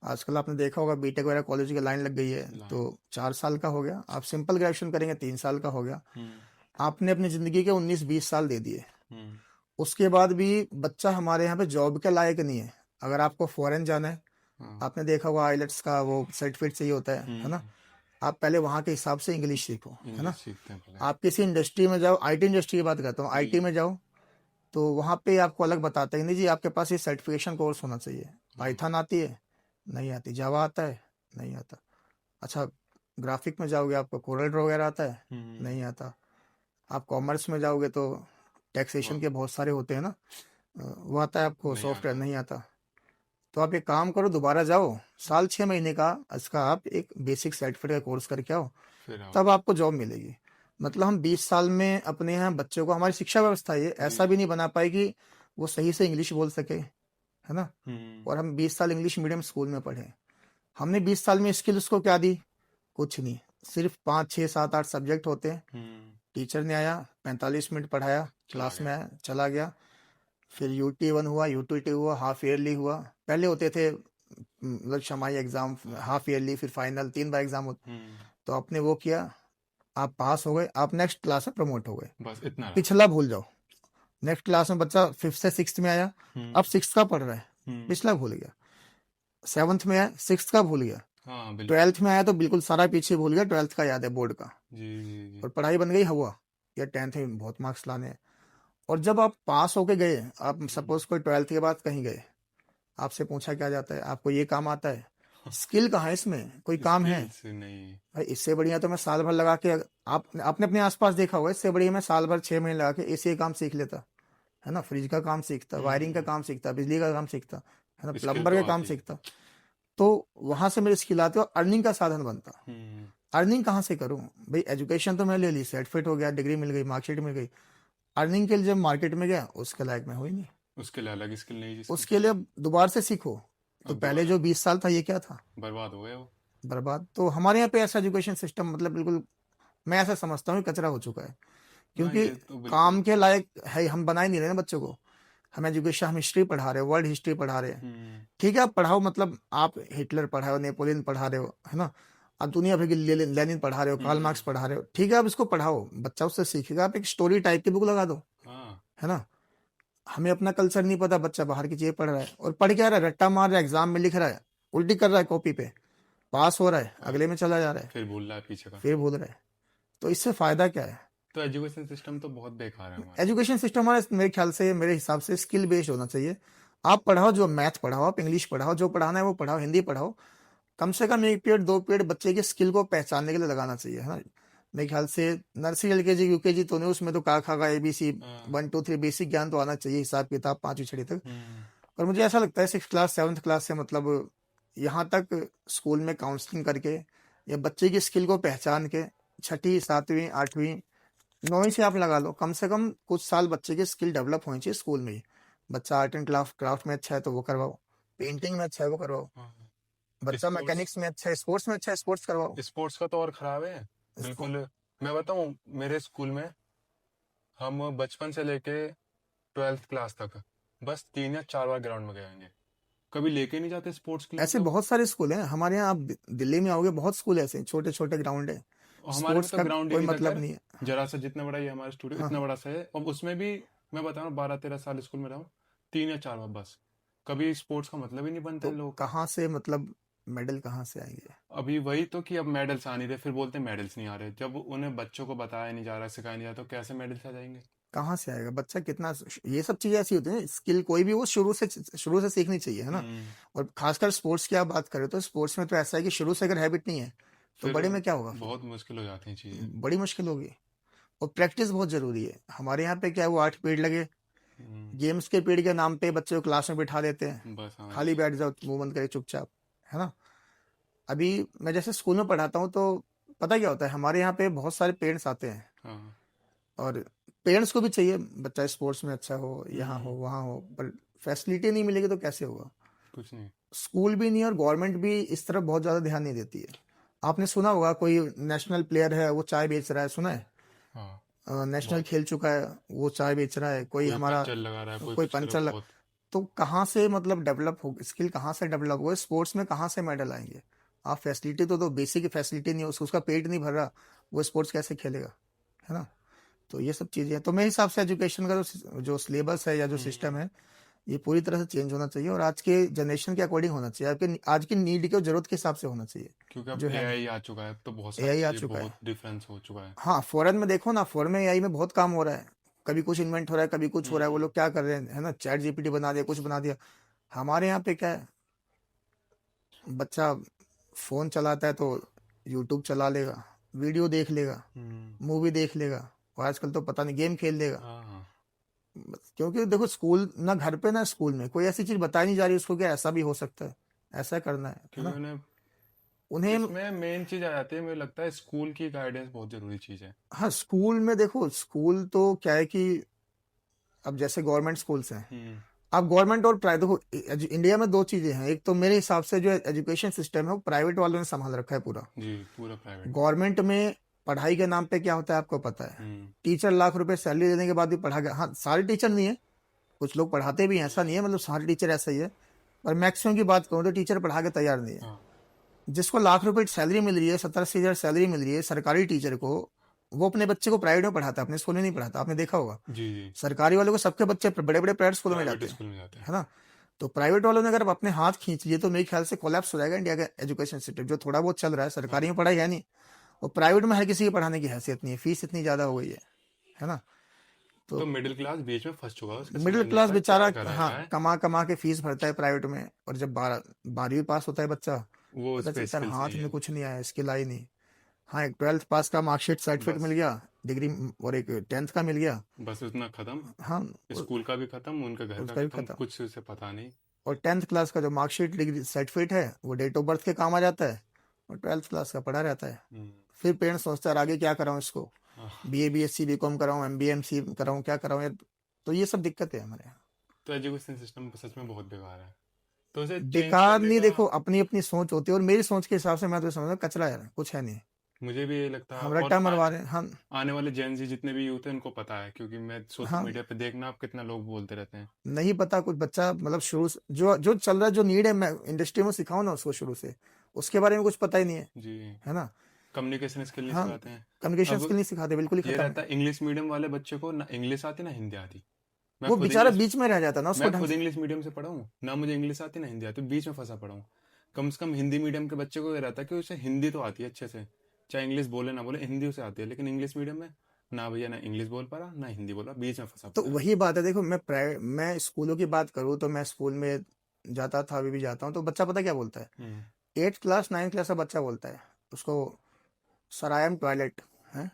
आजकल आपने देखा होगा बीटेक वगैरह कॉलेज की लाइन लग गई है, तो लाइन। 4 साल का हो गया। आप सिंपल ग्रेजुएशन करेंगे, 3 साल का हो गया। हम्म। आपने अपनी ज़िंदगी के 19-20 साल दे दिए। हम्म। उसके बाद भी बच्चा हमारे यहाँ पे जॉब के लायक नहीं है। अगर आपको फॉरेन जाना है, हाँ। आपने देखा होगा आइलेट्स का वो सर्टिफिकेट चाहिए होता है ना? आप पहले वहाँ के हिसाब से इंग्लिश सीखो, है ना? इंग्लिश सीखते हैं पहले। आप किसी इंडस्ट्री में जाओ, IT इंडस्ट्री की बात करता हूँ, जी IT जी। में जाओ, तो वहाँ पे आपको अलग बताते हैं, नहीं जी आपके पास ये सर्टिफिकेशन कोर्स होना चाहिए। हाँ। पाइथन आती है? नहीं आती। जावा आता है? नहीं आता। अच्छा, ग्राफिक में जाओगे, आपको कोरल ड्रॉ वगैरह आता है? हम्म। नहीं आता। आप कॉमर्स में जाओगे तो टैक्सेशन वाह। के बहुत सारे होते हैं ना, वो आता है आपको? नहीं सॉफ्टवेयर आता। नहीं आता। तो आप एक काम करो, दोबारा जाओ, साल 6 महीने का इसका आप एक बेसिक सर्टिफिकेट का कोर्स करके आओ, फिर आओ। तब आपको जॉब मिलेगी। मतलब हम 20 साल में अपने यहाँ बच्चों को, हमारी शिक्षा व्यवस्था ये जी ऐसा जी। भी नहीं बना पाई कि वो सही से इंग्लिश बोल सके, है ना? हम्म। और हम 20 साल इंग्लिश मीडियम स्कूल में पढ़े। हमने 20 साल में स्किल उसको क्या दी? कुछ नहीं। सिर्फ 5 6 7 8 सब्जेक्ट होते हैं। हम्म। टीचर ने आया, 45 मिनट पढ़ाया, चला क्लास में गया। आया, चला गया। फिर UT1 हुआ, UT2 हुआ, हाफ ईयरली हुआ। पहले होते थे मतलब छमाही एग्जाम, हाँ। हाफ ईयरली, फिर फाइनल, 3 बार एग्जाम होते। हम्म। तो आपने वो किया, आप पास हो गए, आप नेक्स्ट क्लास में प्रमोट हो गए। बस इतना रहा। पिछला भूल जाओ। नेक्स्ट क्लास में बच्चा 5th से 6th में आया, हम्म। अब 6th का पढ़ रहा है, हम्म। पिछला भूल गया। 7th में आया, 6th का भूल गया। हाँ बिल्कुल। 12th में आया तो बिल्कुल सारा पीछे भूल गया, 12th का याद है, बोर्ड का। जी जी जी। और पढ़ाई बन गई हवा, या 10th में बहुत मार्क्स लाने हैं। और जब आप पास होके गए, आप हम्म। सपोज कोई 12th के बाद कहीं गए, आपसे पूछा क्या जाता है, आपको ये काम आता है? स्किल कहाँ है इसमें? कोई काम है? स्किल्स नहीं। भाई इससे बढ़िया तो मैं साल भर लगा के, आपने आपने अपने आसपास देखा होगा, इससे बढ़िया मैं साल भर 6 महीने लगा के एसी का काम सीख लेता, है ना? फ्रिज का काम सीखता, वायरिंग का हम्म। काम सीखता, बिजली का काम सीखता, है ना? स्किल प्लम्बर तो का काम आती है। सीखता। तो वहां से मेरे स्किल आते और अर्निंग का साधन बनता। हम्म। अर्निंग कहाँ से करूं भाई? एजुकेशन तो मैं ले ली, सर्टिफिकेट हो गया, डिग्री मिल गई, मार्कशीट मिल गई। अर्निंग के लिए जब मार्केट में गया, उसके लायक मैं हुई नहीं। उसके लिए अलग स्किल नहीं जिसकी। उसके लिए अब दोबारा से सीखो। तो अब पहले दोबारा जो 20 साल था, ये क्या था? बर्बाद हो गया वो। बर्बाद। तो हमारे यहाँ पे ऐसा एजुकेशन सिस्टम मतलब बिल्कुल मैं ऐसा समझता हूँ कि कचरा हो चुका है, हाँ, क्योंकि ये तो बिल्कुल। काम के लायक है हम बना ही नहीं रहे ना बच्चों को। हम एजुकेशन, हम हिस्ट्री पढ़ा रहे हो, वर्ल्ड हिस्ट्री पढ़ा रहे हैं। हम्म। ठीक है, आप पढ़ाओ, मतलब आप हिटलर पढ़ाओ, नेपोलियन पढ़ा रहे हो, है ना, आप दुनिया भर की लेनिन पढ़ा रहे हो, कार्ल हम्म। मार्क्स पढ़ा रहे हो, ठीक है, आप इसको पढ़ाओ, बच्चा उससे सीखेगा। आप एक स्टोरी टाइप की बुक लगा दो, हाँ। है ना। हमें अपना कल्चर नहीं पता, बच्चा बाहर की चीजें पढ़ रहा है और पढ़ क्या रहा है, रट्टा मार रहा है, एग्जाम में लिख रहा है, उल्टी कर रहा है कॉपी पे, पास हो रहा है, और अगले में चला जा रहा है, फिर भूल रहा है पीछे का। फिर भूल रहा है। तो इससे फायदा क्या है? तो एजुकेशन सिस्टम तो बहुत बेकार है हमारा। एजुकेशन सिस्टम हमारा मेरे ख्याल से, मेरे हिसाब से स्किल बेस्ड होना चाहिए। आप पढ़ाओ, जो मैथ पढ़ाओ, आप इंग्लिश पढ़ाओ, जो पढ़ाना है वो पढ़ाओ, हिंदी पढ़ाओ, कम से कम 1 पीरियड 2 पीरियड बच्चे के स्किल को पहचानने के लिए लगाना चाहिए, है ना। मेरे ख्याल से नर्सरी, एलकेजी, यूकेजी तो नहीं, उसमें तो का खा का एबीसी हाँ। 1 2 3 बेसिक ज्ञान तो आना चाहिए, हिसाब किताब 5वीं 6वीं तक। हम्म। पर मुझे ऐसा लगता है 6 क्लास 7th क्लास से मतलब यहाँ तक स्कूल में काउंसलिंग करके या बच्चे की स्किल को पहचान के, 6ठी 7वीं 8वीं 9वीं से आप लगा लो, कम से कम कुछ साल बच्चे की स्किल डेवलप होनी चाहिए स्कूल में ही। बच्चा आर्ट एंड क्राफ्ट क्राफ्ट में अच्छा है तो वो करवाओ, पेंटिंग में अच्छा है वो करवाओ, हाँ। बच्चा स्पोर्ट्स। मैकेनिक्स में अच्छा है, स्पोर्ट्स में अच्छा है, स्पोर्ट्स करवाओ। स्पोर्ट्स का तो और खराब है। इसको बिल्कुल। मैं बताऊं, मेरे स्कूल में हम बचपन से लेके 12th क्लास तक बस 3 या 4 बार ग्राउंड में गए होंगे। कभी लेके नहीं जाते स्पोर्ट्स के लिए हम ऐसे लोग। बहुत सारे स्कूल हैं हमारे यहाँ, आप दिल्ली में आओगे बहुत स्कूल ऐसे हैं, छोटे छोटे ग्राउंड है, और हमारे में स्पोर्ट्स तो का ग्राउंड ही कोई नहीं था मतलब खैर। नहीं है। जरा सा जितना बड़ा ये हमारा स्टूडियो हाँ इतना हाँ। बड़ा सा है, और उसमें भी मैं बता रहा हूँ 12 13 साल स्कूल में रहा हूँ। 3 या 4 बार बस। कभी स्पोर्ट्स का मतलब ही नहीं बनता तो इन लोगों का। कहाँ से मतलब मेडल कहाँ से आएंगे? अभी वही तो कि अब मेडल्स आ नहीं रहे, फिर बोलते हैं मेडल्स नहीं आ रहे। जब उन्हें बच्चों को बताया नहीं जा रहा, सिखाया नहीं जा रहा, तो कैसे मेडल्स आ जाएंगे। कहाँ से आएगा बच्चा कितना? ये सब चीजें ऐसी होती है, स्किल कोई भी वो शुरू से सीखनी चाहिए, है ना। हम्म। और खासकर स्पोर्ट्स की आप बात करें तो स्पोर्ट्स में तो ऐसा है कि शुरू से अगर हैबिट नहीं है तो फिर बड़े में क्या होगा, फिर बहुत मुश्किल हो जाती हैं चीजें। बड़ी मुश्किल होगी। और प्रैक्टिस बहुत जरूरी है। हमारे यहाँ पे क्या है, वो 8 पीरियड लगे, हम्म। गेम्स के पीरियड के नाम पे बच्चे को क्लास में बिठा देते हैं, बस हाँ खाली जी। बैठ जाओ, मुंह बंद करे चुपचाप, है ना। अभी मैं जैसे स्कूल में पढ़ाता हूँ तो पता क्या होता है, हमारे यहाँ पे बहुत सारे पेरेंट्स आते हैं, हाँ। और पेरेंट्स को भी चाहिए बच्चा स्पोर्ट्स में अच्छा हो, यहाँ हो हम्म। वहाँ हो, पर फैसिलिटी नहीं मिलेगी तो कैसे होगा। कुछ नहीं। स्कूल भी नहीं और गवर्नमेंट भी इस तरफ बहुत ज़्यादा ध्यान नहीं देती है। आपने सुना होगा कोई नेशनल प्लेयर है वो चाय बेच रहा है, सुना है? हाँ। नेशनल बहुत। खेल चुका है वो चाय बेच रहा है, कोई कोई हमारा पंचर लगा रहा है, कोई कोई कुछ कर रहा पंचर है, बहुत। तो कहाँ से मतलब डेवलप हो, स्किल कहाँ से डेवलप हो, स्पोर्ट्स में कहाँ से मेडल आएंगे? आप फैसिलिटी तो दो, बेसिक फैसिलिटी नहीं हो, उसका पेट नहीं भर रहा, वो स्पोर्ट्स कैसे खेलेगा, है ना। तो ये सब चीज़ें हैं। तो मेरे हिसाब से एजुकेशन का जो सिलेबस है या जो सिस्टम हम्म। है, ये पूरी तरह से चेंज होना चाहिए और आज के जनरेशन के अकॉर्डिंग होना चाहिए, आपके आज की नीड के और जरूरत के हिसाब से होना चाहिए, क्योंकि अब जो है नहीं। एआई आ चुका है, तो बहुत सारी एआई आ चीजें चुका बहुत है। डिफरेंस हो चुका है। हाँ, फॉरेन में देखो ना, फॉरेन में एआई में बहुत काम हो रहा है, कभी कुछ इन्वेंट हो रहा है, कभी कुछ हो रहा है, वो हम्म। लोग क्या कर रहे हैं, है ना, चैट जीपीटी बना दिया, कुछ बना दिया। हमारे यहाँ पे क्या है, बच्चा फोन चलाता है तो यूट्यूब चला लेगा, वीडियो देख लेगा, हम्म। मूवी देख लेगा, और आजकल तो पता नहीं गेम खेल लेगा। हाँ हाँ। क्योंकि देखो स्कूल ना, घर पे ना स्कूल में कोई ऐसी चीज बताई नहीं जा रही उसको कि ऐसा भी हो सकता है, ऐसा करना है क्योंकि ना। उन्हें उन्हें, इसमें मेन चीज आ जाती है, मुझे लगता है स्कूल की गाइडेंस बहुत जरूरी चीज है। हाँ, स्कूल में देखो, स्कूल तो क्या है कि अब जैसे गवर्नमेंट स्कूल्स हैं, हम्म। अब गवर्नमेंट और प्राइवेट देखो, इंडिया में दो चीजें हैं, एक तो मेरे हिसाब से जो एजुकेशन सिस्टम है वो प्राइवेट वालों ने संभाल रखा है पूरा। जी, पूरा प्राइवेट। गवर्नमेंट में पढ़ाई के नाम पे क्या होता है आपको पता है, हम्म। टीचर लाख रुपए सैलरी देने के बाद भी पढ़ा गया, हाँ सारे टीचर नहीं है, कुछ लोग पढ़ाते भी हैं, ऐसा नहीं है, मतलब सारे टीचर ऐसा ही है, पर मैक्सिमम की बात करूँ तो टीचर पढ़ा के तैयार नहीं है। हाँ जिसको लाख रुपए सैलरी मिल रही है, 70 80 हजार सैलरी मिल रही है सरकारी टीचर को, वो अपने बच्चे को प्राइवेट में पढ़ाता है, अपने स्कूल में नहीं पढ़ाता, आपने देखा होगा। जी जी। सरकारी वालों को सबके बच्चे बड़े बड़े प्राइवेट स्कूलों में प्राइवेट जाते हैं, स्कूल में जाते हैं। है ना। तो प्राइवेट वालों ने अगर अपने हाथ खींच लिए तो मेरे ख्याल से कोलैप्स हो जाएगा इंडिया का एजुकेशन सिस्टम, जो थोड़ा बहुत चल रहा है, सरकारी हाँ। में पढ़ाई है नहीं, और प्राइवेट में हर किसी की पढ़ाने की हैसियत नहीं है, फीस इतनी ज्यादा हो गई है ना। तो तो मिडिल क्लास बीच में फंस चुका है, उसके समझ मिडिल नहीं आ क्लास रहा क्या बेचारा, करा हाँ, जाए। कमा कमा के फीस भरता है प्राइवेट में, और जब 12वीं पास होता है बच्चा, वो उस पता पे चलता है स्किल्स हाथ नहीं में है। कुछ नहीं आया, स्किल आई नहीं। हाँ, एक 12th पास का मार्कशीट सर्टिफिकेट मिल बस। गया, डिग्री, और एक 10th का मिल गया। बस उतना खत्म। हाँ, स्कूल का भी खत्म, उनका घर का उसका भी खत्म, खत्म। कुछ उसे पता नहीं। और 10th क्लास का जो मार्कशीट डिग्री सर्टिफिकेट है वो डेट ऑफ बर्थ के काम आ जाता है, और 12th क्लास का पढ़ा रहता है। हम्म। फिर पेरेंट्स सोचता है आगे क्या कराऊँ इसको, हाँ। बीए बीएससी बीकॉम कराऊँ, एमबीए एमसी कराऊँ, क्या कराऊँ यार। तो ये सब दिक्कत है हमारे यहाँ। तो एजुकेशन सिस्टम सच में बहुत बेकार है। तो उसे चेंज बेकार करने नहीं, का देखो अपनी अपनी सोच होती है, और मेरी सोच के हिसाब से मैं तो समझता हूँ कचरा यार, कुछ है नहीं, मुझे भी ये लगता है। हम और रट्टा मरवा रहे हैं हम। आने वाले जेन जी जितने भी यूथ हैं उनको पता है, क्योंकि मैं सोशल हाँ, मीडिया पे देखना आप कितना लोग बोलते रहते हैं। नहीं पता कुछ बच्चा मतलब शुरू से जो जो चल रहा है, जो नीड है, मैं इंडस्ट्री में सिखाऊं ना उसको शुरू से, उसके बारे में कुछ पता ही नहीं जी। है ना। कम्युनिकेशन स्किल नहीं हाँ, सिखाते हैं। कम्युनिकेशन अब स्किल नहीं सिखाते, बिल्कुल ही ये खत्म रहता है। है इंग्लिश मीडियम वाले बच्चे को ना इंग्लिश आती ना हिंदी आती। मैं वो खुद बेचारा इंग्लिश बीच में रह जाता ना, उसको मैं ढंग खुद से। इंग्लिश मीडियम से पढ़ा हूँ ना, मुझे इंग्लिश आती ना हिंदी आती, बीच में फंसा पड़ा हूँ। कम से कम हिंदी मीडियम के बच्चे को ये रहता है कि उसे हिंदी तो आती है अच्छे से, चाहे इंग्लिश बोले ना बोले हिंदी उसे आती है। लेकिन इंग्लिश मीडियम में ना भैया, ना इंग्लिश बोल पा रहा ना हिंदी बोल रहा, बीच में फंसा तो पड़ा है। वही बात है, देखो मैं स्कूलों की बात करूँ तो मैं स्कूल में जाता था, अभी भी जाता हूँ, तो बच्चा पता क्या बोलता है, हम्म। 8 क्लास 9 क्लास का बच्चा बोलता है उसको, सर आई एम टॉयलेट है।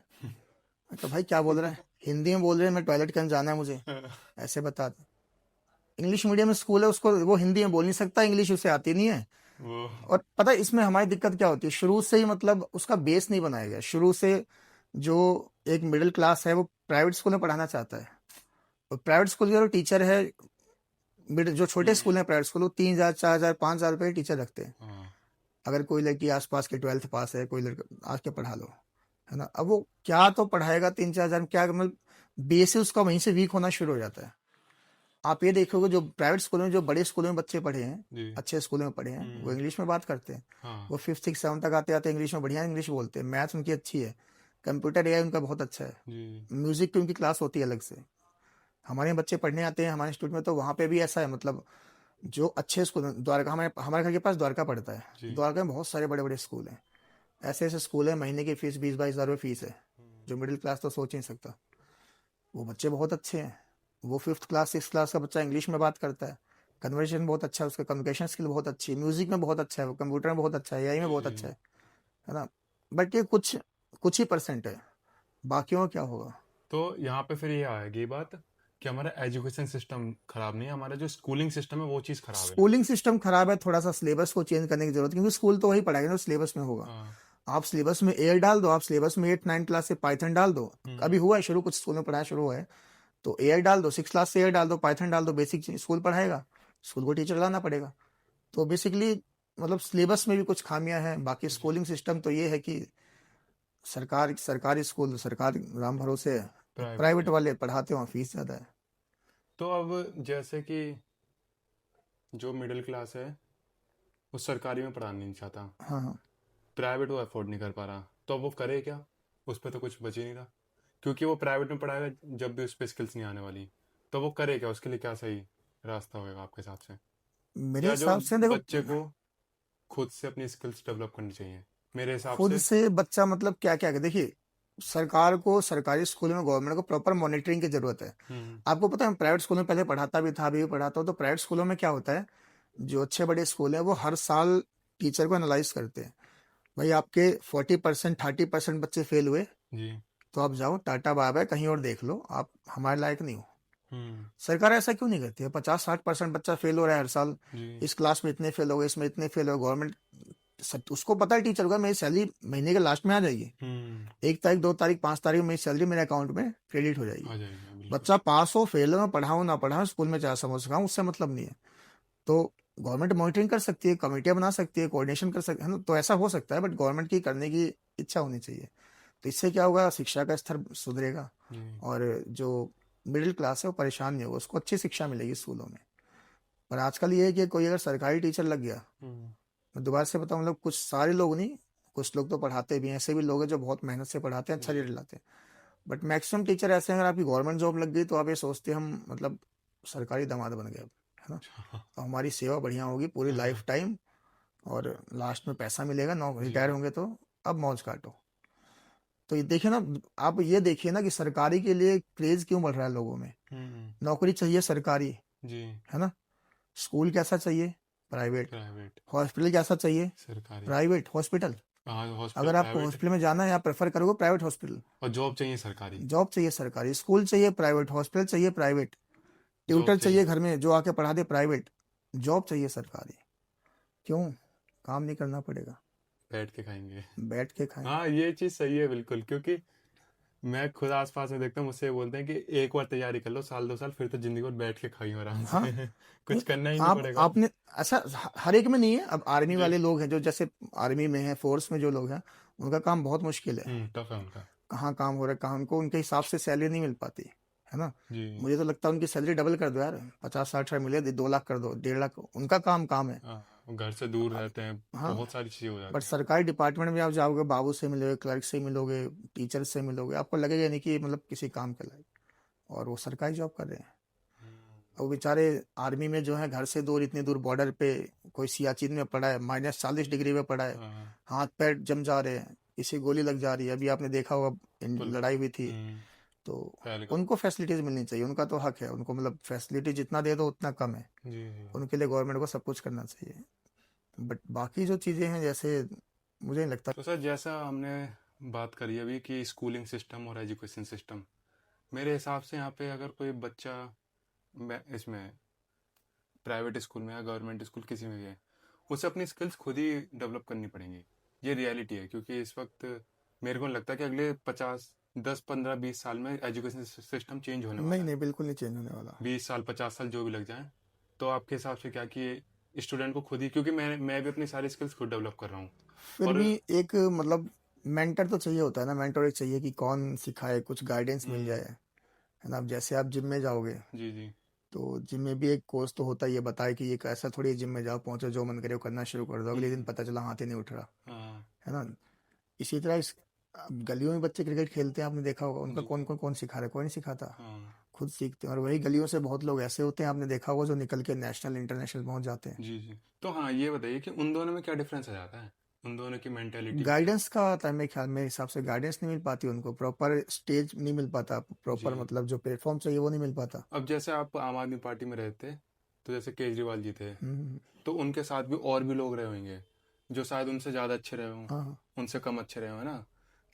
तो भाई क्या बोल रहा है, हिंदी में बोल रहे हैं मैं टॉयलेट कहीं जाना है मुझे, ऐसे बता दे। इंग्लिश मीडियम स्कूल है, उसको वो हिंदी में बोल नहीं सकता, इंग्लिश उसे आती नहीं है। वो और पता है इसमें हमारी दिक्कत क्या होती है, शुरू से ही मतलब उसका बेस नहीं बनाया गया शुरू से। जो एक मिडिल क्लास है वो प्राइवेट स्कूल में पढ़ाना चाहता है, और प्राइवेट स्कूल के जो टीचर है, मिडिल जो छोटे हम्म। स्कूल हैं प्राइवेट स्कूल, वो 3,000 4,000 5,000 रुपये टीचर रखते हैं। हाँ। अगर कोई लड़की आसपास के 12th पास है, कोई लड़का आके पढ़ा लो, है ना। अब वो क्या तो पढ़ाएगा 3-4 हज़ार में, क्या मतलब बेस ही उसका वहीं से वीक होना शुरू हो जाता है। आप ये देखोगे जो प्राइवेट स्कूलों में, जो बड़े स्कूलों में बच्चे पढ़े हैं, जी। अच्छे स्कूलों में पढ़े हैं, वो हम्म। इंग्लिश में बात करते हैं। हाँ। वो 5 6 7 तक आते आते इंग्लिश में बढ़िया इंग्लिश बोलते हैं, मैथ्स उनकी अच्छी है, कंप्यूटर एआई उनका बहुत अच्छा है, जी। म्यूजिक की उनकी क्लास होती है अलग से। हमारे यहाँ बच्चे पढ़ने आते हैं हमारे इंस्टीट्यूट में, तो वहाँ पे भी ऐसा है, मतलब जो अच्छे स्कूल हैं, द्वारका, हमारे हमारे घर के पास द्वारका पड़ता है, जी। द्वारका में बहुत सारे बड़े बड़े स्कूल हैं। ऐसे ऐसे स्कूल है, महीने की फीस 20-22 हज़ार रुपये फीस है, जो मिडिल क्लास तो सोच ही नहीं सकता। वो बच्चे बहुत अच्छे हैं, वो 5th क्लास 6th क्लास का बच्चा इंग्लिश में बात करता है, कन्वर्सेशन बहुत अच्छा है उसका, कम्युनिकेशन स्किल बहुत अच्छी है, म्यूजिक में बहुत अच्छा है, वो कंप्यूटर में बहुत अच्छा है, एआई में जी। बहुत जी। अच्छा है ना। बट ये कुछ कुछ ही परसेंट है, बाकियों का क्या होगा। तो यहाँ पे फिर ये आएगी बात कि हमारा एजुकेशन सिस्टम खराब नहीं है, हमारा जो स्कूलिंग सिस्टम है वो चीज़ खराब है। स्कूलिंग सिस्टम खराब है, थोड़ा सा सिलेबस को चेंज करने की जरूरत है, क्योंकि स्कूल तो वही पढ़ाएगा जो सिलेबस में होगा। हाँ। आप सिलेबस में एयर डाल दो, आप सिलेबस में 8 9 क्लास से पाइथन डाल दो। हम्म। अभी हुआ है शुरू, कुछ स्कूल में पढ़ाया शुरू हुआ है, तो एआई डाल दो, 6 क्लास से एआई डाल दो, पाइथन डाल दो, बेसिक स्कूल पढ़ाएगा, स्कूल को टीचर लाना पड़ेगा। तो बेसिकली मतलब सिलेबस में भी कुछ खामियां हैं, बाकी जी। स्कूलिंग सिस्टम तो ये है कि सरकारी स्कूल सरकार राम भरोसे है, प्राइवेट प्राइवेट है। वाले पढ़ाते हो फीस ज़्यादा है। तो अब जैसे कि जो मिडिल क्लास है वो सरकारी में पढ़ाना नहीं चाहता, हाँ हाँ। प्राइवेट वो अफोर्ड नहीं कर पा रहा, तो अब वो करे क्या? उस पर तो कुछ बच ही नहीं रहा, क्योंकि वो प्राइवेट में पढ़ाएगा जब भी उस पर स्किल्स नहीं आने वाली। तो वो करे क्या? उसके लिए क्या सही रास्ता होगा आपके हिसाब से? मेरे या जो हिसाब से देखो, बच्चे को खुद से अपनी स्किल्स डेवलप करनी चाहिए मेरे हिसाब खुद से। से बच्चा मतलब क्या क्या देखिए, सरकार को सरकारी स्कूल में गवर्नमेंट को प्रॉपर मॉनिटरिंग की जरूरत है। हम्म। आपको पता है, मैं प्राइवेट स्कूल में पहले पढ़ाता भी था, अभी भी पढ़ाता हूँ, तो प्राइवेट स्कूलों में क्या होता है, जो अच्छे बड़े स्कूल हैं वो हर साल टीचर को एनालाइज करते हैं। भाई आपके 40% 30% बच्चे फेल हुए, जी। तो आप जाओ टाटा बाय बाय, कहीं और देख लो, आप हमारे लायक नहीं हो। हम्म। सरकार ऐसा क्यों नहीं करती है, 50-60% बच्चा फेल हो रहा है हर साल, जी। इस क्लास में इतने फेल हो गए, इसमें इतने फेल हो गए, गवर्नमेंट उसको पता है टीचर का, मेरी सैलरी महीने के लास्ट में आ जाएगी, हम्म। 1 तारीख 2 तारीख 5 तारीख मेरी सैलरी मेरे अकाउंट में क्रेडिट हो जाएगी। आ जाएगा बिल्कुल। बच्चा पास हो फेल हो, मैं पढ़ाऊँ ना पढ़ाऊँ, स्कूल में चाहे समोसा खाऊं, उससे मतलब नहीं है। तो गवर्नमेंट मॉनिटरिंग कर सकती है, कमेटियां बना सकती है, कोऑर्डिनेशन कर सकती है ना, तो ऐसा हो सकता है, बट गवर्नमेंट की करने की इच्छा होनी चाहिए। तो इससे क्या होगा, शिक्षा का स्तर सुधरेगा, जी। और जो मिडिल क्लास है वो परेशान नहीं होगा, उसको अच्छी शिक्षा मिलेगी स्कूलों में। पर आजकल ये है कि कोई अगर सरकारी टीचर लग गया, हम्म। मैं दोबारा से बताऊँ, मतलब कुछ सारे लोग नहीं, कुछ लोग तो पढ़ाते भी हैं, ऐसे भी लोग हैं जो बहुत मेहनत से पढ़ाते हैं, अच्छा जी। रिजल्ट लाते हैं। बट मैक्सिमम टीचर ऐसे हैं, अगर आपकी गवर्नमेंट जॉब लग गई तो आप ये सोचते हैं हम मतलब सरकारी दामाद बन गए अब, है ना। तो हमारी सेवा बढ़िया होगी पूरी हाँ। लाइफ टाइम, और लास्ट में पैसा मिलेगा, नौ जी। रिटायर होंगे तो अब मौज काटो। तो ये देखिए ना, आप ये देखिए ना कि सरकारी के लिए क्रेज क्यों बढ़ रहा है लोगों में। हम्म। नौकरी चाहिए सरकारी, जी। है ना। स्कूल कैसा चाहिए, प्राइवेट। प्राइवेट। हॉस्पिटल कैसा चाहिए, सरकारी। Private hospital. हाँ, हॉस्पिटल अगर आपको प्राइवेट। हॉस्पिटल में जाना है, आप प्रेफर करोगे प्राइवेट हॉस्पिटल। और जॉब चाहिए सरकारी। जॉब चाहिए सरकारी, स्कूल चाहिए प्राइवेट, हॉस्पिटल चाहिए प्राइवेट, जॉब ट्यूटर चाहिए चाहिए घर में जो आके पढ़ा दे प्राइवेट, जॉब चाहिए सरकारी। क्यों, काम नहीं करना पड़ेगा, बैठ के खाएंगे। बैठ के खाएं। हाँ, ये चीज़ सही है बिल्कुल, क्योंकि मैं खुद आसपास में देखता हूँ, मुझसे ये बोलते हैं कि एक बार तैयारी कर लो, साल 2 साल, फिर तो जिंदगी भर बैठ के खाई हो आराम हाँ, से। नहीं, कुछ करना ही नहीं आप पड़ेगा। आपने ऐसा हर एक में नहीं है। अब आर्मी जी। वाले लोग हैं जो जैसे आर्मी में है, फोर्स में जो लोग हैं, उनका काम बहुत मुश्किल है। टफ है उनका। कहाँ काम हो रहा है, कहाँ उनको उनके हिसाब से सैलरी नहीं मिल पाती, है ना। जी। मुझे तो लगता है उनकी सैलरी डबल कर दो यार, 50-60 हजार मिले, 2 लाख कर दो, 1.5 लाख, उनका काम है। हाँ, वो घर से दूर रहते हैं, हाँ, बहुत सारी चीजें हो बट जाती हैं। सरकारी डिपार्टमेंट में आप जाओगे, बाबू से मिलोगे, क्लर्क से मिलोगे, टीचर से मिलोगे, आपको लगेगा नहीं कि ये मतलब किसी काम के लायक, और वो सरकारी जॉब कर रहे हैं। हम्म, और वो बेचारे आर्मी में जो है, घर से दूर, इतनी दूर बॉर्डर पे, कोई सियाचिन में पड़ा है, -40 डिग्री में पड़ा है, हाँ, हाथ पैर जम जा रहे हैं, किसी गोली लग जा रही है। अभी आपने देखा होगा, पुल। लड़ाई हुई थी। हम्म। तो पहलगाम। उनको फैसिलिटीज मिलनी चाहिए, उनका तो हक है, उनको मतलब फैसिलिटी जितना दे दो उतना कम है। जी जी। उनके लिए गवर्नमेंट को सब कुछ करना चाहिए। बट बाकी जो चीज़ें हैं, जैसे मुझे नहीं लगता। तो सर, जैसा हमने बात करी अभी कि स्कूलिंग सिस्टम और एजुकेशन सिस्टम, मेरे हिसाब से यहाँ पे अगर कोई बच्चा इसमें प्राइवेट स्कूल में या गवर्नमेंट स्कूल किसी में भी है, उसे अपनी स्किल्स खुद ही डेवलप करनी पड़ेंगी। ये रियलिटी है, क्योंकि इस वक्त मेरे को नहीं लगता कि अगले 50, 10, 15, 20 साल में एजुकेशन सिस्टम चेंज होने नहीं वाला है। नहीं, बिल्कुल नहीं चेंज होने वाला। 20 साल, 50 साल जो भी लग जाए। तो आपके हिसाब से क्या कि स्टूडेंट को खुद ही, क्योंकि मैं भी अपनी सारी स्किल्स खुद डेवलप कर रहा हूँ। फिर और भी एक मतलब मेंटर तो चाहिए होता है ना, मेंटर एक चाहिए कि कौन सिखाए, कुछ गाइडेंस मिल जाए, है ना। अब जैसे आप जिम में जाओगे, जी जी। तो जिम में भी एक कोच तो होता ही है, बताए कि ये ऐसा थोड़ी जिम में जाओ, पहुंचो, जो मन करे वो करना शुरू कर दो, अगले दिन हम्म। पता चला हाथ ही नहीं उठ रहा, हाँ। है ना। इसी तरह अब गलियों में बच्चे क्रिकेट खेलते हैं, आपने देखा होगा, उनका जी। कौन सिखा रहा है, कोई नहीं सिखाता, हाँ। खुद सीखते हैं। और वही गलियों से बहुत लोग ऐसे होते हैं, आपने देखा होगा, जो निकल के नेशनल इंटरनेशनल पहुंच जाते हैं। जी जी। तो हाँ, ये बताइए कि उन दोनों में क्या डिफरेंस आ जाता है, उन दोनों की मेंटेलिटी में क्या। गाइडेंस का आता है, मेरे ख्याल, मेरे हिसाब से गाइडेंस नहीं मिल पाती उनको, प्रॉपर स्टेज नहीं मिल पाता, प्रॉपर जी। मतलब जो प्लेटफॉर्म चाहिए वो नहीं मिल पाता। अब जैसे आप आम आदमी पार्टी में रहते, तो जैसे केजरीवाल जी थे, हम्म, तो उनके साथ भी और भी लोग रहे होंगे जो शायद उनसे ज़्यादा अच्छे रहे हों, हाँ हाँ। उनसे कम अच्छे रहे हों, है ना।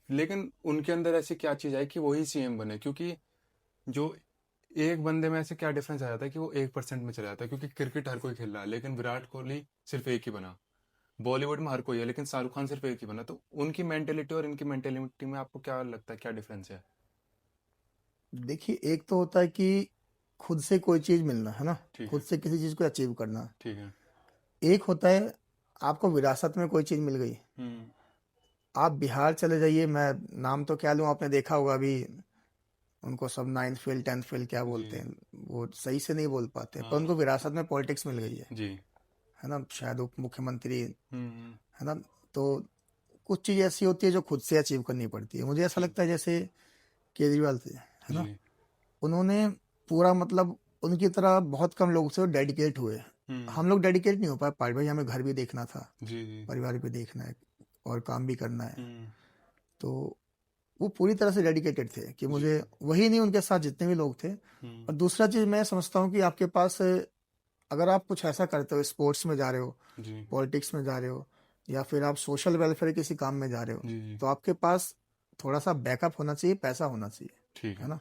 लेकिन उनके अंदर ऐसी क्या चीज़ आई कि वही सीएम बने, क्योंकि जो एक बंदे में ऐसे क्या डिफरेंस आ जाता है कि वो 1% में चला जाता है, क्योंकि क्रिकेट हर कोई खेल रहा है, लेकिन विराट कोहली सिर्फ एक ही बना। बॉलीवुड में हर कोई है, लेकिन शाहरुख खान सिर्फ एक ही बना। तो उनकी मेंटेलिटी और इनकी मेंटेलिटी में आपको क्या लगता है, क्या डिफरेंस है। देखिए, एक तो होता है कि खुद से कोई चीज़ मिलना, है ना, ठीक खुद है। से किसी चीज़ को अचीव करना। ठीक है। एक होता है आपको विरासत में कोई चीज़ मिल गई। हम्म। आप बिहार चले जाइए, मैं नाम तो क्या लूँ, आपने देखा होगा अभी, उनको सब 9th फेल 10th फेल क्या जी। बोलते हैं, वो सही से नहीं बोल पाते, पर हाँ। उनको विरासत में पॉलिटिक्स मिल गई जी। है ना, शायद उप मुख्यमंत्री, हम्म। है ना। तो कुछ चीज़ ऐसी होती है जो खुद से अचीव करनी पड़ती है। मुझे ऐसा ठीक। लगता है जैसे केजरीवाल थे, है ना, जी। उन्होंने पूरा मतलब उनकी तरह बहुत कम लोग से डेडिकेट हुए। हम्म। हम लोग डेडिकेट नहीं हो पाए पार्ट, भाई हमें घर भी देखना था, जी जी। परिवार भी देखना है, और काम भी करना है। हम्म। तो वो पूरी तरह से डेडिकेटेड थे कि जी। मुझे वही नहीं, उनके साथ जितने भी लोग थे। हम्म। और दूसरा चीज़ मैं समझता हूँ कि आपके पास अगर आप कुछ ऐसा करते हो, स्पोर्ट्स में जा रहे हो, जी पॉलिटिक्स में जा रहे हो, या फिर आप सोशल वेलफेयर किसी काम में जा रहे हो, जी। जी। तो आपके पास थोड़ा सा बैकअप होना चाहिए, पैसा होना चाहिए, ठीक है है। ना।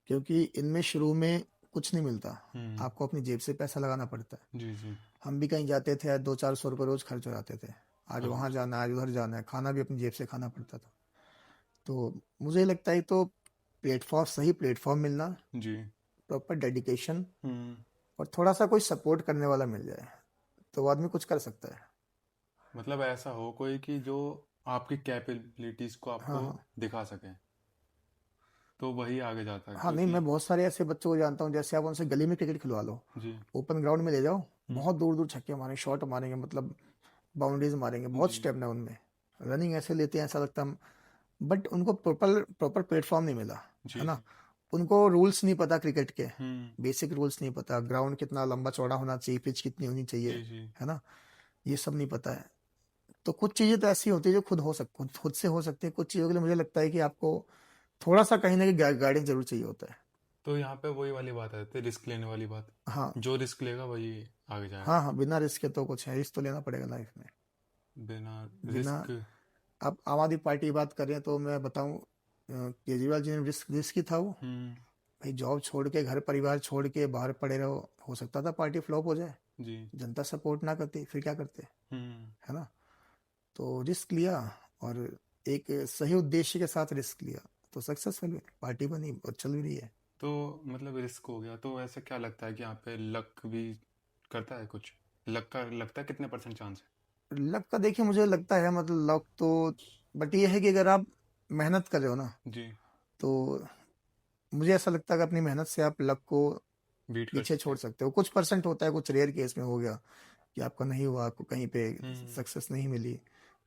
क्योंकि इनमें शुरू में कुछ नहीं मिलता, हम्म। आपको अपनी जेब से पैसा लगाना पड़ता है। जी जी। हम भी कहीं जाते थे, 200-400 रुपये रोज खर्च हो जाते थे, आज अब। वहाँ जाना है, आज उधर जाना है, खाना भी अपनी जेब से खाना पड़ता था। तो मुझे लगता है, तो प्लेटफॉर्म, सही प्लेटफॉर्म मिलना, जी। प्रॉपर डेडिकेशन, हम्म। और थोड़ा सा कोई सपोर्ट करने वाला मिल जाए, तो वो आदमी कुछ कर सकता है। मतलब ऐसा हो कोई कि जो आपकी कैपेबिलिटीज को हाँ आपको हाँ। दिखा सके, तो वही आगे जाता है, हाँ नहीं, क्योंकि। मैं बहुत सारे ऐसे बच्चों को जानता हूँ, जैसे आप उनसे गली में क्रिकेट खिलवा लो, जी। ओपन ग्राउंड में ले जाओ, हम्म। बहुत दूर दूर छक्के मारेंगे, शॉट मारेंगे, मतलब बाउंड्रीज मारेंगे, बहुत जी स्टेमिना उनमें, रनिंग ऐसे लेते हैं, ऐसा लगता है। बट उनको प्रॉपर प्रॉपर प्लेटफॉर्म नहीं मिला, जी। है ना। जी। उनको रूल्स नहीं पता क्रिकेट के, हम्म। बेसिक रूल्स नहीं पता, ग्राउंड कितना लंबा चौड़ा होना चाहिए, पिच कितनी होनी चाहिए, जी जी। है ना, ये सब नहीं पता है। तो कुछ चीज़ें तो ऐसी होती है जो खुद से हो सकती है। कुछ चीज़ों के लिए मुझे लगता है कि आपको थोड़ा सा कहीं ना कहीं गाइडेंस जरूर चाहिए होता है। तो यहाँ पे वही वाली बात आती है, रिस्क लेने वाली बात। हाँ जो रिस्क लेगा वही आगे हाँ जाएगा। हाँ, बिना रिस्क के तो कुछ है, रिस्क तो लेना पड़ेगा लाइफ में। बिना बिना, रिस्क। आप आम आदमी पार्टी की बात कर रहे हैं, तो मैं बताऊं, केजरीवाल जी ने रिस्क रिस्क ही था वो। हम्म। भाई जॉब छोड़ के, घर परिवार छोड़ के बाहर पड़े रहो, हो सकता था पार्टी फ्लॉप हो जाए, जी। जनता सपोर्ट ना करती, फिर क्या करते, हम्म। है ना। तो रिस्क लिया, और एक सही उद्देश्य के साथ रिस्क लिया, तो सक्सेसफुल हुई, पार्टी बनी और चल भी रही है। तो मतलब रिस्क हो गया, तो ऐसा क्या लगता है कि यहाँ पे लक भी करता है कुछ? लक का लगता है कितने परसेंट चांस लक का देखिए मुझे लगता है मतलब लक तो, बट ये है कि अगर आप मेहनत कर रहे हो ना, है? जी। तो मुझे ऐसा लगता है कि अपनी मेहनत से आप लक को बीट कर पीछे सकते छोड़ हैं। सकते हो। कुछ परसेंट होता है, कुछ रेयर केस में हो गया कि आपका नहीं हुआ, आपको कहीं पे हम्म। सक्सेस नहीं मिली,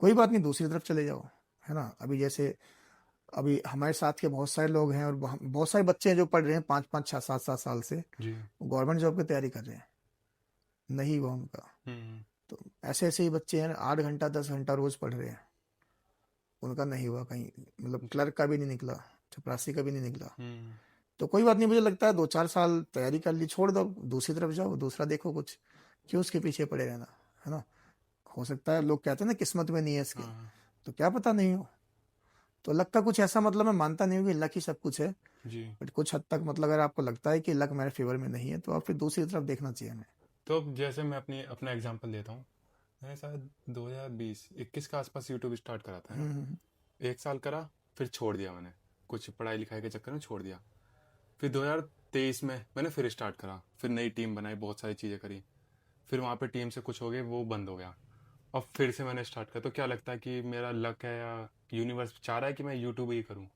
कोई बात नहीं, दूसरी तरफ चले जाओ, है ना। अभी जैसे अभी हमारे साथ के बहुत सारे लोग हैं और बहुत सारे बच्चे हैं जो पढ़ रहे हैं 5 5 6 7 7 साल से, जी। गवर्नमेंट जॉब की तैयारी कर रहे हैं, नहीं हुआ उनका। हम्म। तो ऐसे ऐसे ही बच्चे हैं 8 घंटा 10 घंटा रोज पढ़ रहे हैं, उनका नहीं हुआ कहीं, मतलब जी। क्लर्क का भी नहीं निकला, चपरासी का भी नहीं निकला। हम्म। तो कोई बात नहीं, मुझे लगता है 2 4 साल तैयारी कर ली, छोड़ दो, दूसरी तरफ जाओ, दूसरा देखो कुछ, क्यों उसके पीछे पड़े रहना, है ना। हो सकता है, लोग कहते हैं ना किस्मत में नहीं है इसके, हाँ। तो क्या पता नहीं हो। तो लक का कुछ ऐसा मतलब, मैं मानता नहीं हूँ कि लक ही सब कुछ है, जी। बट कुछ हद तक मतलब अगर आपको लगता है कि लक मेरे फेवर में नहीं है, तो आप फिर दूसरी तरफ देखना चाहिए हमें। तो अब जैसे मैं अपना एग्जांपल देता हूँ। मैंने शायद 2020-21 के आसपास यूट्यूब स्टार्ट करा था, है ना? हम्म। 1 साल करा, फिर छोड़ दिया मैंने, कुछ पढ़ाई लिखाई के चक्कर में छोड़ दिया। फिर 2023 में मैंने फिर स्टार्ट करा, फिर नई टीम बनाई, बहुत सारी चीज़ें करी। फिर वहाँ पे टीम से कुछ हो गए, वो बंद हो गया। अब फिर से मैंने स्टार्ट किया। तो क्या लगता है कि मेरा लक है या यूनिवर्स चाह रहा है कि मैं यूट्यूब ही करूँ?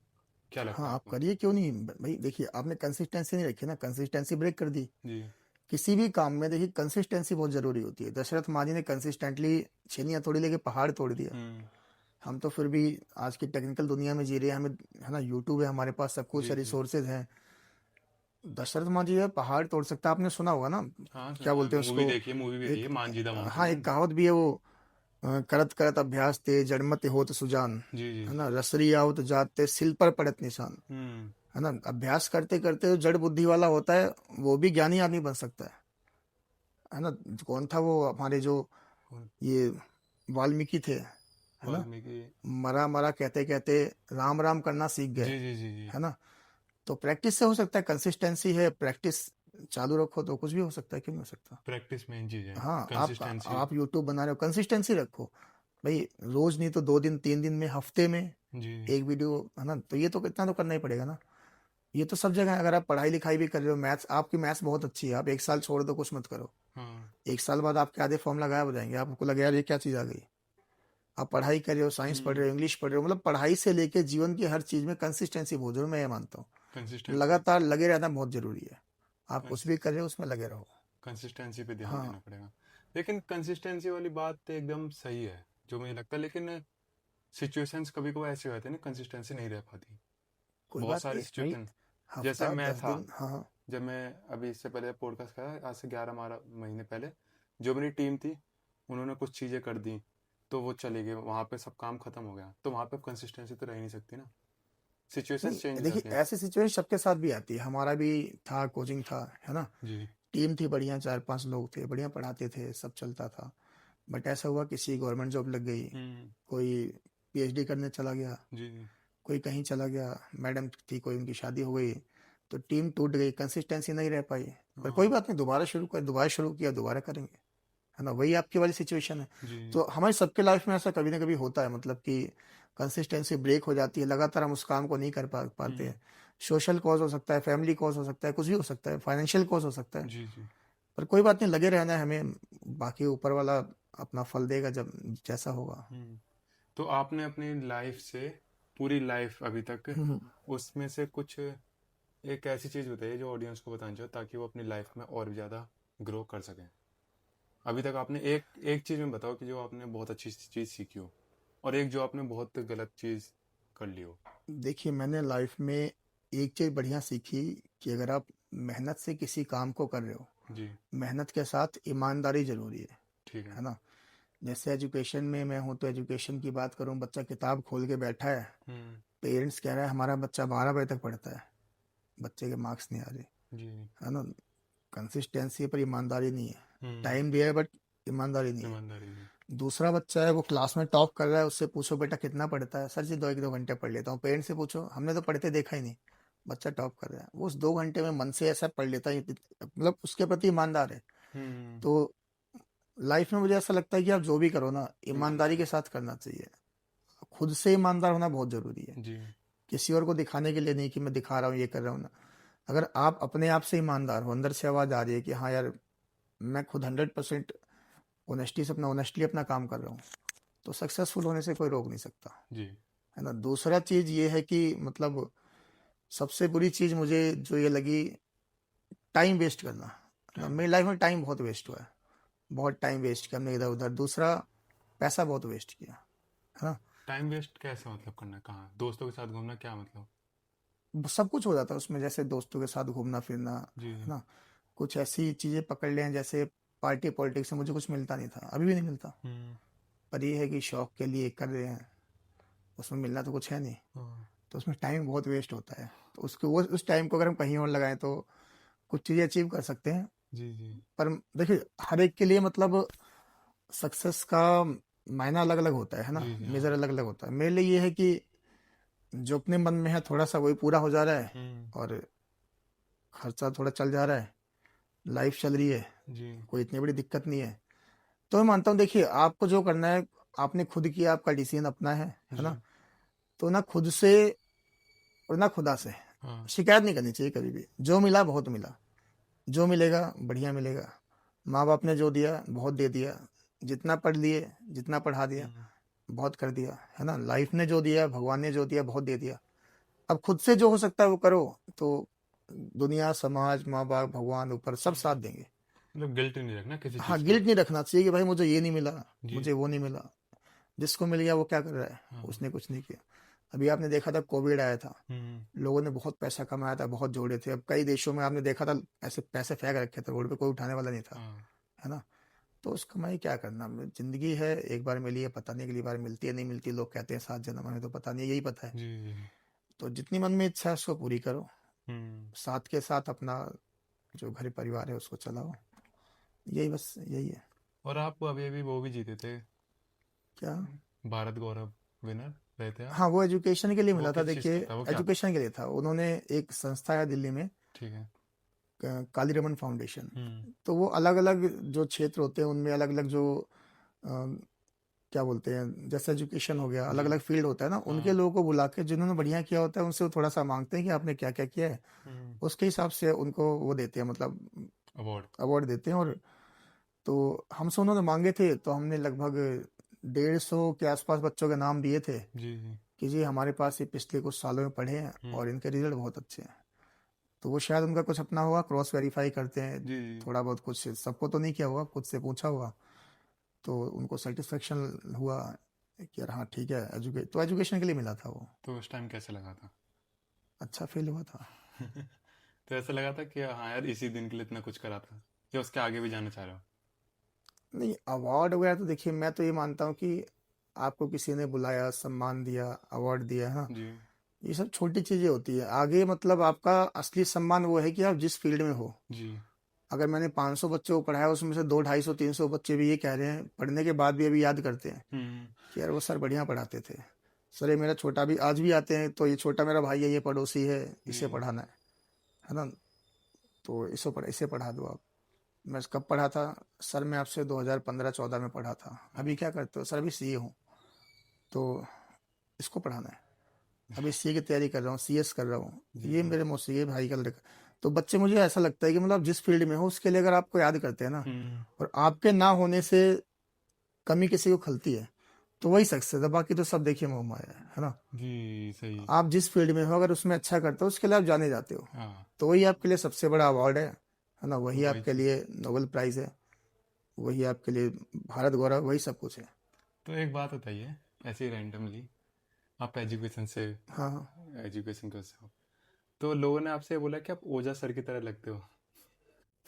क्या लगता हाँ है आप आपको? करिए, क्यों नहीं भाई। देखिए आपने कंसिस्टेंसी नहीं रखी ना, कंसिस्टेंसी ब्रेक कर दी जी। किसी भी काम में। देखिए कंसिस्टेंसी बहुत जरूरी होती है। दशरथ मांझी ने कंसिस्टेंटली छेनियां तोड़ी, लेके पहाड़ तोड़ दिया। हम्म। हम तो फिर भी आज की टेक्निकल दुनिया में जी रहे हैं, हमें, है ना, यूट्यूब है हमारे पास, सब कुछ जी। है, जी। रिसोर्सेज हैं। दशरथ मांझी है पहाड़ तोड़ सकता है, आपने सुना होगा ना, हाँ, क्या सुना है, बोलते हैं मूवी उसको, देखी है, मूवी भी देखी है, एक, मांझी द माउंटेन, हाँ है एक ना? कहावत भी है वो, करत करत अभ्यास ते जड़मत होत सुजान, जी। जी। है ना, रसरी आवत जाते सिल पर पड़त निशान, हम्म। है ना। अभ्यास करते करते जो जड़ बुद्धि वाला होता है, वो भी ज्ञानी आदमी बन सकता है ना। कौन था वो हमारे जो कौन? ये वाल्मीकि थे, है ना, वाल्मीकि। मरा मरा कहते कहते राम राम करना सीख गए, जी। जी। जी। जी। है ना। तो प्रैक्टिस से हो सकता है, कंसिस्टेंसी है, प्रैक्टिस चालू रखो तो कुछ भी हो सकता है, क्यों नहीं हो सकता। प्रैक्टिस मेन चीज़ है। हाँ कंसिस्टेंसी। आप यूट्यूब बना रहे हो, कंसिस्टेंसी रखो भाई, रोज नहीं तो 2 दिन 3 दिन में, हफ्ते में जी। एक वीडियो, है ना। तो ये तो इतना तो करना ही पड़ेगा ना। ये तो सब जगह है। अगर आप पढ़ाई लिखाई भी कर रहे हो, मैथ्स, आपकी मैथ्स बहुत अच्छी है, आप 1 साल छोड़ दो, कुछ मत करो, हाँ। 1 साल बाद आपके आधे फॉर्मूला गायब हो जाएंगे, आपको लगे यार ये क्या चीज़ आ गई। आप पढ़ाई कर रहे हो, साइंस पढ़ हम्म। रहे हो, इंग्लिश पढ़ रहे हो, मतलब पढ़ाई से लेके जीवन की हर चीज़ में कंसिस्टेंसी बहुत जरूरी, मैं ये मानता हूँ। कंसिस्टेंसी। लगातार लगे रहना बहुत जरूरी है। आप कुछ भी कर रहे हो उसमें लगे रहो। कंसिस्टेंसी पे ध्यान हाँ देना पड़ेगा। लेकिन कंसिस्टेंसी वाली बात तो एकदम सही है, जो मुझे लगता है, लेकिन सिचुएशंस कभी कभी ऐसे होते हैं ना, कंसिस्टेंसी नहीं रह पाती। कोई बहुत बात सारी नहीं भाई, सिचुएशन। जैसे हफ्ता मैं 10 था, दिन, हाँ हाँ। जब मैं अभी इससे पहले पॉडकास्ट करा, आज से 11-12 महीने पहले, जो मेरी टीम थी, उन्होंने कुछ चीज़ें कर दी, तो वो चले गए, वहाँ पे सब काम खत्म हो गया, तो वहाँ पे कंसिस्टेंसी तो रह नहीं सकती ना। सिचुएशंस चेंज नहीं हो देखिए, जाती हैं। ऐसी सिचुएशन सबके साथ भी आती है, हमारा भी था, कोचिंग था, है ना। जी। टीम थी बढ़िया, 4 5 लोग थे, बढ़िया पढ़ाते थे, सब चलता था। बट ऐसा हुआ किसी गवर्नमेंट जॉब लग गई, हम्म। कोई पीएचडी करने चला गया, जी। जी। कोई कहीं चला गया, मैडम थी कोई, उनकी शादी हो गई, तो टीम टूट गई, कंसिस्टेंसी नहीं रह पाई। पर कोई हाँ। बात नहीं, दोबारा शुरू कर, दोबारा शुरू किया, दोबारा करेंगे, है ना। वही आपकी वाली सिचुएशन है। जी। तो हमारे सबके लाइफ में ऐसा कभी ना कभी होता है, मतलब कि कंसिस्टेंसी ब्रेक हो जाती है, लगातार हम उस काम को नहीं कर पाते हम्म। हैं। सोशल कॉज हो सकता है, फैमिली कॉज हो सकता है, कुछ भी हो सकता है, फाइनेंशियल कॉज हो सकता है। जी। जी। पर कोई बात नहीं, लगे रहना है हमें, बाकी ऊपर वाला अपना फल देगा जब जैसा होगा। हम्म। तो आपने अपनी लाइफ से, पूरी लाइफ अभी तक, हम्म। उसमें से कुछ एक ऐसी चीज़ बताइए जो ऑडियंस को बतानी चाहिए, ताकि वो अपनी लाइफ में और भी ज़्यादा ग्रो कर सकें। अभी तक आपने एक एक चीज़ में बताओ कि जो आपने बहुत अच्छी चीज़ सीखी हो, और एक जो आपने बहुत गलत चीज़ कर ली हो। देखिए मैंने लाइफ में एक चीज बढ़िया सीखी, कि अगर आप मेहनत से किसी काम को कर रहे हो, जी। मेहनत के साथ ईमानदारी जरूरी ठीक है। है ना। जैसे एजुकेशन में मैं हूँ, तो एजुकेशन की बात करूँ, बच्चा किताब खोल के बैठा है, हम्म। पेरेंट्स कह रहा है हमारा बच्चा 12 बजे तक पढ़ता है, बच्चे के मार्क्स नहीं आ रहे, जी। है ना। कंसिस्टेंसी पर ईमानदारी नहीं है, हम्म। टाइम दिया है बट ईमानदारी नहीं है। ईमानदारी नहीं। दूसरा बच्चा है, वो क्लास में टॉप कर रहा है, उससे पूछो बेटा कितना पढ़ता है, सर जी 2 1 2 घंटे पढ़ लेता हूँ। पेरेंट्स से पूछो, हमने तो पढ़ते देखा ही नहीं। बच्चा टॉप कर रहा है, वो उस 2 घंटे में मन से ऐसा पढ़ लेता है, मतलब उसके प्रति ईमानदार है। हम्म। तो लाइफ में मुझे ऐसा लगता है कि आप जो भी करो ना, ईमानदारी ईमानदारी। के साथ करना चाहिए। खुद से ईमानदार होना बहुत जरूरी है। जी। किसी और को दिखाने के लिए नहीं कि मैं दिखा रहा हूँ ये कर रहा हूँ ना। अगर आप अपने आप से ईमानदार हो, अंदर से आवाज़ आ रही है कि हाँ यार मैं खुद 100% ऑनेस्टी से अपना ऑनेस्टली अपना काम कर रहा हूँ, तो सक्सेसफुल होने से कोई रोक नहीं सकता, जी। है ना। दूसरा चीज़ ये है कि मतलब सबसे बुरी चीज़ मुझे जो ये लगी, टाइम वेस्ट करना, है ना। टाइम मेरी लाइफ में टाइम बहुत वेस्ट हुआ है, बहुत टाइम वेस्ट किया हमने इधर उधर। दूसरा, पैसा बहुत वेस्ट किया, है ना। टाइम वेस्ट कैसे मतलब करना, कहाँ दोस्तों के साथ घूमना, क्या मतलब? सब कुछ हो जाता है उसमें, जैसे दोस्तों के साथ घूमना फिरना, जी है जी। ना। कुछ ऐसी चीज़ें पकड़ लें, जैसे पार्टी पॉलिटिक्स से मुझे कुछ मिलता नहीं था, अभी भी नहीं मिलता। हम्म। पर ये है कि शौक के लिए कर रहे हैं, उसमें मिलना तो कुछ है नहीं, हाँ, तो उसमें टाइम बहुत वेस्ट होता है। तो उसको वो उस टाइम को अगर हम कहीं और लगाएं तो कुछ चीज़ें अचीव कर सकते हैं। जी जी। पर देखिए, हर एक के लिए मतलब सक्सेस का मायना अलग अलग होता है ना, जी जी। हाँ। मेजर अलग अलग होता है। मेरे लिए ये है कि जो अपने मन में है थोड़ा सा वही पूरा हो जा रहा है, हम्म। और खर्चा थोड़ा चल जा रहा है, लाइफ चल रही है, जी कोई इतनी बड़ी दिक्कत नहीं है। तो मैं मानता हूँ, देखिए आपको जो करना है आपने खुद किया, आपका डिसीजन अपना है जी। ना। तो ना खुद से और ना खुदा से हाँ। शिकायत नहीं करनी चाहिए कभी भी। जो मिला बहुत मिला, जो मिलेगा बढ़िया मिलेगा। माँ बाप ने जो दिया बहुत दे दिया, जितना पढ़ लिए जितना पढ़ा दिया हम्म। बहुत कर दिया, है ना। लाइफ ने जो दिया, भगवान ने जो दिया बहुत दे दिया। अब खुद से जो हो सकता है वो करो, तो दुनिया, समाज, माँ बाप, भगवान ऊपर सब साथ देंगे। मतलब गिल्ट नहीं रखना किसी हाँ, चीज़ का। गिल्ट नहीं रखना चाहिए कि भाई मुझे ये नहीं मिला, जी। मुझे वो नहीं मिला। जिसको मिल गया वो क्या कर रहा है, हाँ। उसने कुछ नहीं किया। अभी आपने देखा था कोविड आया था, हम्म। लोगों ने बहुत पैसा कमाया था, बहुत जोड़े थे। अब कई देशों में आपने देखा था ऐसे पैसे फेंक रखे थे रोड पे, कोई उठाने वाला नहीं था, हाँ। है ना। तो उस कमाई क्या करना, जिंदगी है एक बार मिली है, पता नहीं अगली बार मिलती है नहीं मिलती। लोग कहते हैं 7 जन्म, हमें तो पता नहीं, यही पता है। जी जी। तो जितनी मन में इच्छा है उसको पूरी करो, हम्म। साथ के साथ अपना जो घर परिवार है उसको चलाओ। यही बस यही है। और आप अभी अभी वो भी जीते थे, क्या? भारत गौरव विनर रहे थे आप। हाँ, वो एजुकेशन के लिए वो मिला था। किस चीज़ देखिए, का था, वो क्या था? एजुकेशन के लिए था। उन्होंने एक संस्था है दिल्ली में, ठीक है। कालीरमन फाउंडेशन। हम्म। तो वो अलग अलग जो क्षेत्र होते हैं उनमें अलग अलग जो अ, क्या बोलते हैं, जैसे एजुकेशन हो गया, अलग जी। अलग फील्ड होता है ना, उनके हाँ। लोगों को बुला के जिन्होंने बढ़िया किया होता है उनसे वो थोड़ा सा मांगते हैं कि आपने क्या क्या किया है। हम्म। उसके हिसाब से उनको वो देते हैं, मतलब अवार्ड। अवार्ड देते हैं। और तो हमसे उन्होंने मांगे थे, तो हमने लगभग 150 के आसपास बच्चों के नाम दिए थे जी जी। कि जी हमारे पास ये पिछले कुछ सालों में पढ़े हैं हम्म। और इनके रिजल्ट बहुत अच्छे हैं। तो वो शायद उनका कुछ अपना होगा, क्रॉस वेरीफाई करते हैं जी जी। थोड़ा बहुत, कुछ सबको तो नहीं किया होगा, खुद से पूछा होगा। तो उनको सेटिस्फेक्शन हुआ कि यार हाँ ठीक है, तो एजुकेशन के लिए मिला था वो। तो उस टाइम कैसे लगा था? अच्छा फील हुआ था। तो ऐसा लगा था कि हाँ यार इसी दिन के लिए इतना कुछ करा था, या उसके आगे भी जाना चाह रहे हो? नहीं, अवार्ड वगैरह तो देखिए, मैं तो ये मानता हूँ कि आपको किसी ने बुलाया, सम्मान दिया, अवार्ड दिया, है ना, जी ये सब छोटी चीज़ें होती है। आगे मतलब आपका असली सम्मान वो है कि आप जिस फील्ड में हो। जी। अगर मैंने 500 बच्चों को पढ़ाया, उसमें से 2 250 300 बच्चे भी ये कह रहे हैं पढ़ने के बाद भी अभी याद करते हैं हम्म। कि यार वो सर बढ़िया पढ़ाते थे। सर ये मेरा छोटा भी आज भी आते हैं, तो ये छोटा मेरा भाई है, ये पड़ोसी है, जी इसे पढ़ाना है ना। तो इसे पढ़ा दो आप। मैं कब पढ़ा था? सर मैं आपसे 2015-14 में पढ़ा था। हाँ। अभी क्या करते हो? सर अभी सीए हूँ, तो इसको पढ़ाना है। अभी सीए की तैयारी कर रहा हूँ, सीएस कर रहा हूँ। जी ये जी। मेरे मौसी ये भाई का लड़का। तो बच्चे, मुझे ऐसा लगता है कि मतलब जिस फील्ड में हो उसके लिए अगर आपको याद करते हैं ना, हम्म। और आपके ना होने से कमी किसी को खलती है, तो वही सक्सेस है। बाकी तो सब देखिए मोह माया है ना। जी सही। आप जिस फील्ड में हो अगर उसमें अच्छा करते हो उसके लिए आप जाने जाते हो, हाँ। तो वही आपके लिए सबसे बड़ा अवार्ड है ना। वही वही आपके चीज़। लिए नोबेल प्राइज है, वही आपके लिए भारत गौरव, वही सब कुछ है। तो एक बात बताइए, ऐसे ही रैंडमली, आप एजुकेशन से, हाँ हाँ। एजुकेशन के उससे हो, तो लोगों ने आपसे बोला कि आप ओजा सर की तरह लगते हो।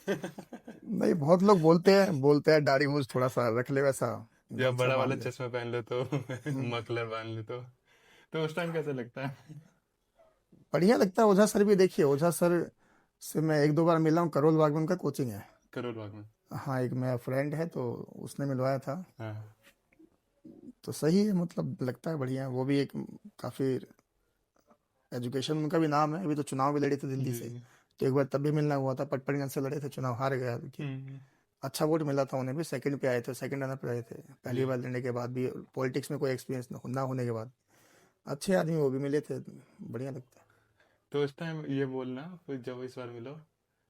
नहीं, बहुत लोग बोलते हैं दाढ़ी मूछ थोड़ा सा रख ले, वैसा या गमछा बड़ा वाला बांध ले। चश्मा पहन लो तो हम्म, मफलर बांध लो तो उस टाइम कैसा लगता है? बढ़िया लगता है। ओझा सर भी देखिए, ओझा सर से मैं 1-2 बार मिला हूँ, करोल बाग में उनका कोचिंग है। करोल बाग में। हाँ, एक मेरा फ्रेंड है तो उसने मिलवाया था। हाँ। तो सही है, मतलब लगता है बढ़िया। वो भी एक काफ़ी एजुकेशन, उनका भी नाम है। अभी तो चुनाव भी लड़े थे दिल्ली जी से, जी। तो एक बार तब भी मिलना हुआ था। पटपड़गंज से लड़े थे, चुनाव हार गया देखिए। हम्म। अच्छा वोट मिला था उन्हें भी, सेकंड पे आए थे, सेकंड रनर पे आए थे, जी। पहली बार लड़ने के बाद भी, पॉलिटिक्स में कोई एक्सपीरियंस ना होने के बाद। अच्छे आदमी वो भी मिले थे, बढ़िया लगता है। तो उस टाइम ये बोलना फिर जब इस बार मिलो,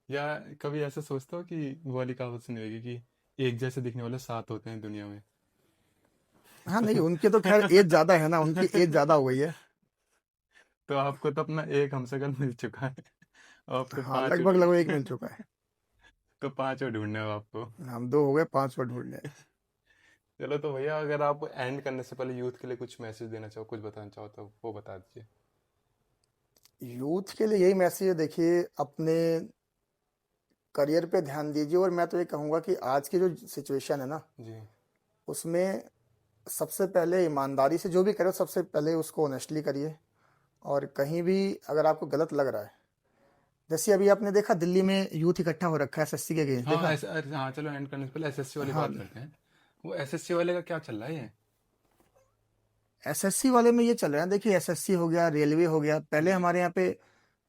या कभी ऐसा सोचते हो कि वो वाली कहावत सुनी होगी कि एक जैसे दिखने वाले सात होते हैं दुनिया में? हाँ, नहीं उनके तो खैर एज तो ज़्यादा है ना, उनकी एज ज़्यादा हो गई है। तो आपको तो अपना एक हमशक्ल मिल चुका है, और फिर हाँ, पांच लगभग लगभग एक मिल चुका है। तो पांच और ढूंढने हो आपको। हम 2 हो गए, 5 और ढूँढ लें। चलो तो भैया, अगर आप एंड करने से पहले यूथ के लिए कुछ मैसेज देना चाहो, कुछ बताना चाहो, तो वो बता दीजिए। यूथ के लिए यही मैसेज है, देखिए अपने करियर पे ध्यान दीजिए, और मैं तो ये कहूँगा कि आज की जो सिचुएशन है ना, जी। उसमें सबसे पहले ईमानदारी से जो भी करो, सबसे पहले उसको ऑनेस्टली करिए। और कहीं भी अगर आपको गलत लग रहा है, जैसे अभी आपने देखा दिल्ली में यूथ इकट्ठा हो रखा है एसएससी के अगेंस्ट, हाँ देखा? ऐसा, हाँ चलो एंड करने से पहले एसएससी वाली हाँ, बात करते हैं। वो एसएससी वाले का क्या चल रहा है ये? एसएससी वाले में ये चल रहा है, देखिए एसएससी हो गया, रेलवे हो गया, पहले जी। हमारे यहाँ पे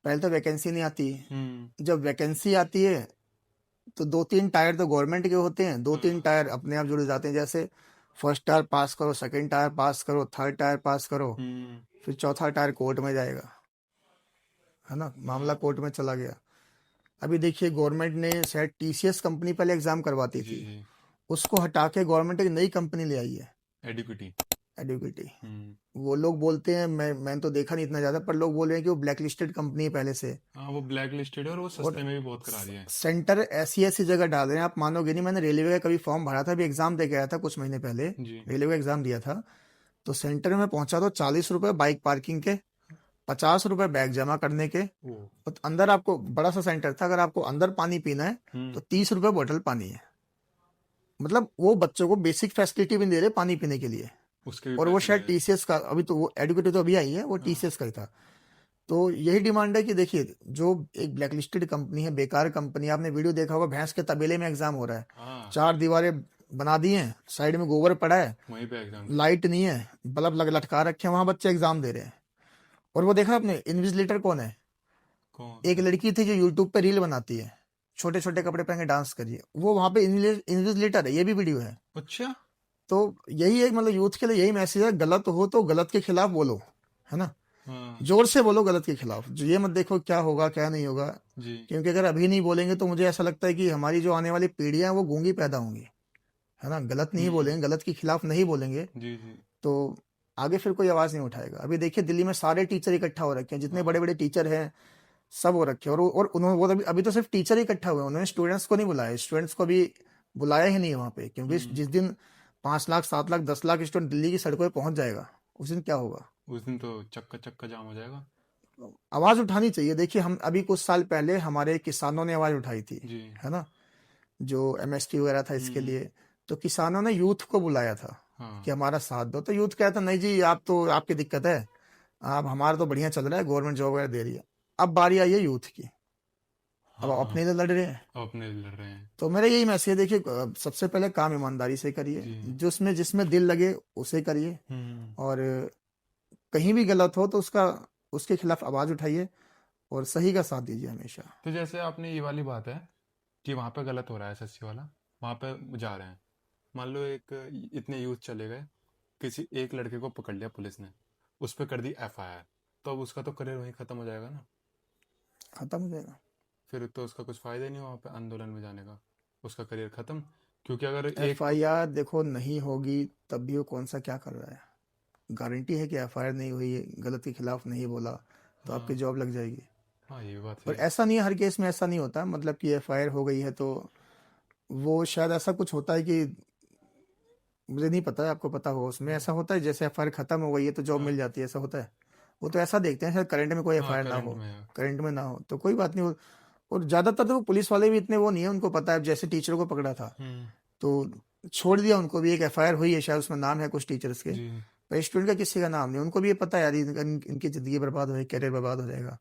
पहले तो वैकेंसी नहीं आती। हम्म। जब वैकेंसी आती है तो 2-3 टायर तो गवर्नमेंट के होते हैं, 2-3 टायर हाँ। अपने आप जुड़ जाते हैं, जैसे फर्स्ट टायर पास करो, सेकंड टायर पास करो, थर्ड टायर पास करो, हम्म। फिर चौथा टायर कोर्ट में जाएगा, है ना, मामला हाँ। कोर्ट में चला गया। अभी देखिए गवर्नमेंट ने शायद टीसीएस कंपनी पहले एग्जाम करवाती जी थी, जी। उसको हटा के गवर्नमेंट एक नई कंपनी ले आई है, एडिक्विटी। एडुकेटी। हम्म। वो लोग बोलते हैं, मैंने तो देखा नहीं इतना ज़्यादा, पर लोग बोल रहे हैं कि वो ब्लैक लिस्टेड कंपनी है पहले से। हाँ वो ब्लैक लिस्टेड है, और वो और सस्ते में भी बहुत करा रही है। सेंटर ऐसी ऐसी जगह डाल रहे हैं, आप मानोगे नहीं, मैंने रेलवे का कभी फॉर्म भरा था, अभी एग्जाम दे के आया था कुछ महीने पहले, जी। रेलवे का एग्जाम दिया था। तो सेंटर में पहुंचा तो 40 रुपये बाइक पार्किंग के, 50 रुपये बैग जमा करने के। ओ। और अंदर आपको, बड़ा सा सेंटर था, अगर आपको अंदर पानी पीना है हम्म। तो 30 रुपये बोतल पानी है। मतलब वो बच्चों को बेसिक फैसिलिटी भी नहीं दे रहे पानी पीने के लिए। उसके भी और वो पैसे ले शायद रहे हैं। टीसीएस का, अभी तो वो एडुकेटेड तो अभी आई है, वो हाँ। टीसीएस का ही था। तो यही डिमांड है कि देखिए, जो एक ब्लैकलिस्टेड कंपनी है, बेकार कंपनी, आपने वीडियो देखा होगा, भैंस के तबेले में एग्जाम हो रहा है, हाँ 4 दीवारें बना दी हैं, साइड में गोबर पड़ा है, वहीं पे एग्जाम चल रहा है। लाइट नहीं है, बल्ब लग लटका रखे हैं, वहां बच्चे एग्जाम दे रहे हैं। और वो देखा आपने इन्विजिलेटर कौन है? कौन एक कौन? लड़की थी जो यूट्यूब पे रील बनाती है, छोटे छोटे कपड़े पहन के डांस करिए, वो वहां पे इन्विजिलेटर है, ये भी वीडियो है। अच्छा। तो यही एक, मतलब यूथ के लिए यही मैसेज है, गलत हो तो गलत के खिलाफ बोलो, है ना, हाँ। जोर से बोलो गलत के खिलाफ, जो ये मत देखो क्या होगा क्या नहीं होगा। जी क्योंकि अगर अभी नहीं बोलेंगे तो मुझे ऐसा लगता है कि हमारी जो आने वाली पीढ़ियां हैं वो गूंगी पैदा होंगी, है ना, गलत नहीं हम्म। बोलेंगे, गलत के खिलाफ नहीं बोलेंगे, जी जी। तो आगे फिर कोई आवाज नहीं उठाएगा। अभी देखिए दिल्ली में सारे टीचर इकट्ठा हो रखे हैं, जितने बड़े हाँ। बड़े टीचर हैं सब हो रखे हैं, और उन्होंने, वो अभी तो सिर्फ टीचर ही इकट्ठा हुए हैं, उन्होंने स्टूडेंट्स को नहीं बुलाया, स्टूडेंट्स को भी बुलाया ही नहीं है वहाँ पे, क्योंकि हम्म। जिस दिन 5 लाख 7 लाख 10 लाख स्टूडेंट दिल्ली की सड़कों पे पहुंच जाएगा, उस दिन क्या होगा? उस दिन तो चक्का चक्का जाम हो जाएगा। आवाज उठानी चाहिए। देखिए हम अभी कुछ साल पहले हमारे किसानों ने आवाज उठाई थी, जी। है ना, जो एमएसपी वगैरह था इसके हम्म। लिए, तो किसानों ने यूथ को बुलाया था हाँ। कि हमारा साथ दो, तो यूथ कहता नहीं जी, आप तो, आपकी दिक्कत है, आप, हमारा तो बढ़िया चल रहा है, गवर्नमेंट जॉब वगैरह दे रही है। अब बारी आई है यूथ की, अब आप हाँ अपने लिए लड़ रहे हैं। अब अपने लड़ रहे हैं। तो मेरा यही मैसेज है, देखिए सबसे पहले काम ईमानदारी से करिए, जी। जिसमें जिसमें दिल लगे उसे करिए। हम्म। और कहीं भी गलत हो तो उसका, उसके खिलाफ आवाज उठाइए, और सही का साथ दीजिए हमेशा। तो जैसे आपने ये वाली बात है कि वहाँ पे गलत हो रहा है एसएससी वाला, वहाँ पे जा रहे हैं, मान लो एक इतने यूथ चले गए, किसी एक लड़के को पकड़ लिया पुलिस ने, उस पर कर दी एफआईआर, तो अब उसका तो करियर वहीं खत्म हो जाएगा ना। खत्म हो जाएगा। फिर तो उसका कुछ फायदा ही नहीं वहाँ पे आंदोलन में जाने का, उसका करियर खत्म। क्योंकि अगर एक एफआईआर देखो नहीं होगी तब भी वो कौन सा क्या कर रहा है, गारंटी है कि एफआईआर नहीं हुई है, गलत के खिलाफ नहीं बोला, तो आपकी हाँ जॉब लग जाएगी। हाँ ये भी बात और सही है। ऐसा नहीं है, हर केस में ऐसा नहीं होता, मतलब कि एफआईआर हो गई है तो, वो शायद ऐसा कुछ होता है कि, मुझे नहीं पता है, आपको पता हो, उसमें हम्म। ऐसा होता है जैसे एफआईआर खत्म हो गई है तो जॉब हाँ मिल जाती है, ऐसा होता है? वो तो ऐसा देखते हैं शायद करंट में कोई हाँ एफआईआर ना करंट हो, में है। करंट में ना हो तो कोई बात नहीं हो। और ज्यादातर तो वो पुलिस वाले भी इतने वो नहीं है, उनको पता है, जैसे टीचरों को पकड़ा था हम्म। तो छोड़ दिया उनको भी, एक एफआईआर हुई है शायद, उसमें नाम है कुछ टीचर्स के, जी। पर स्टूडेंट का किसी का नाम नहीं, उनको भी ये पता है यार इनकी जिंदगी बर्बाद हो जाएगी, कैरियर बर्बाद हो जाएगा।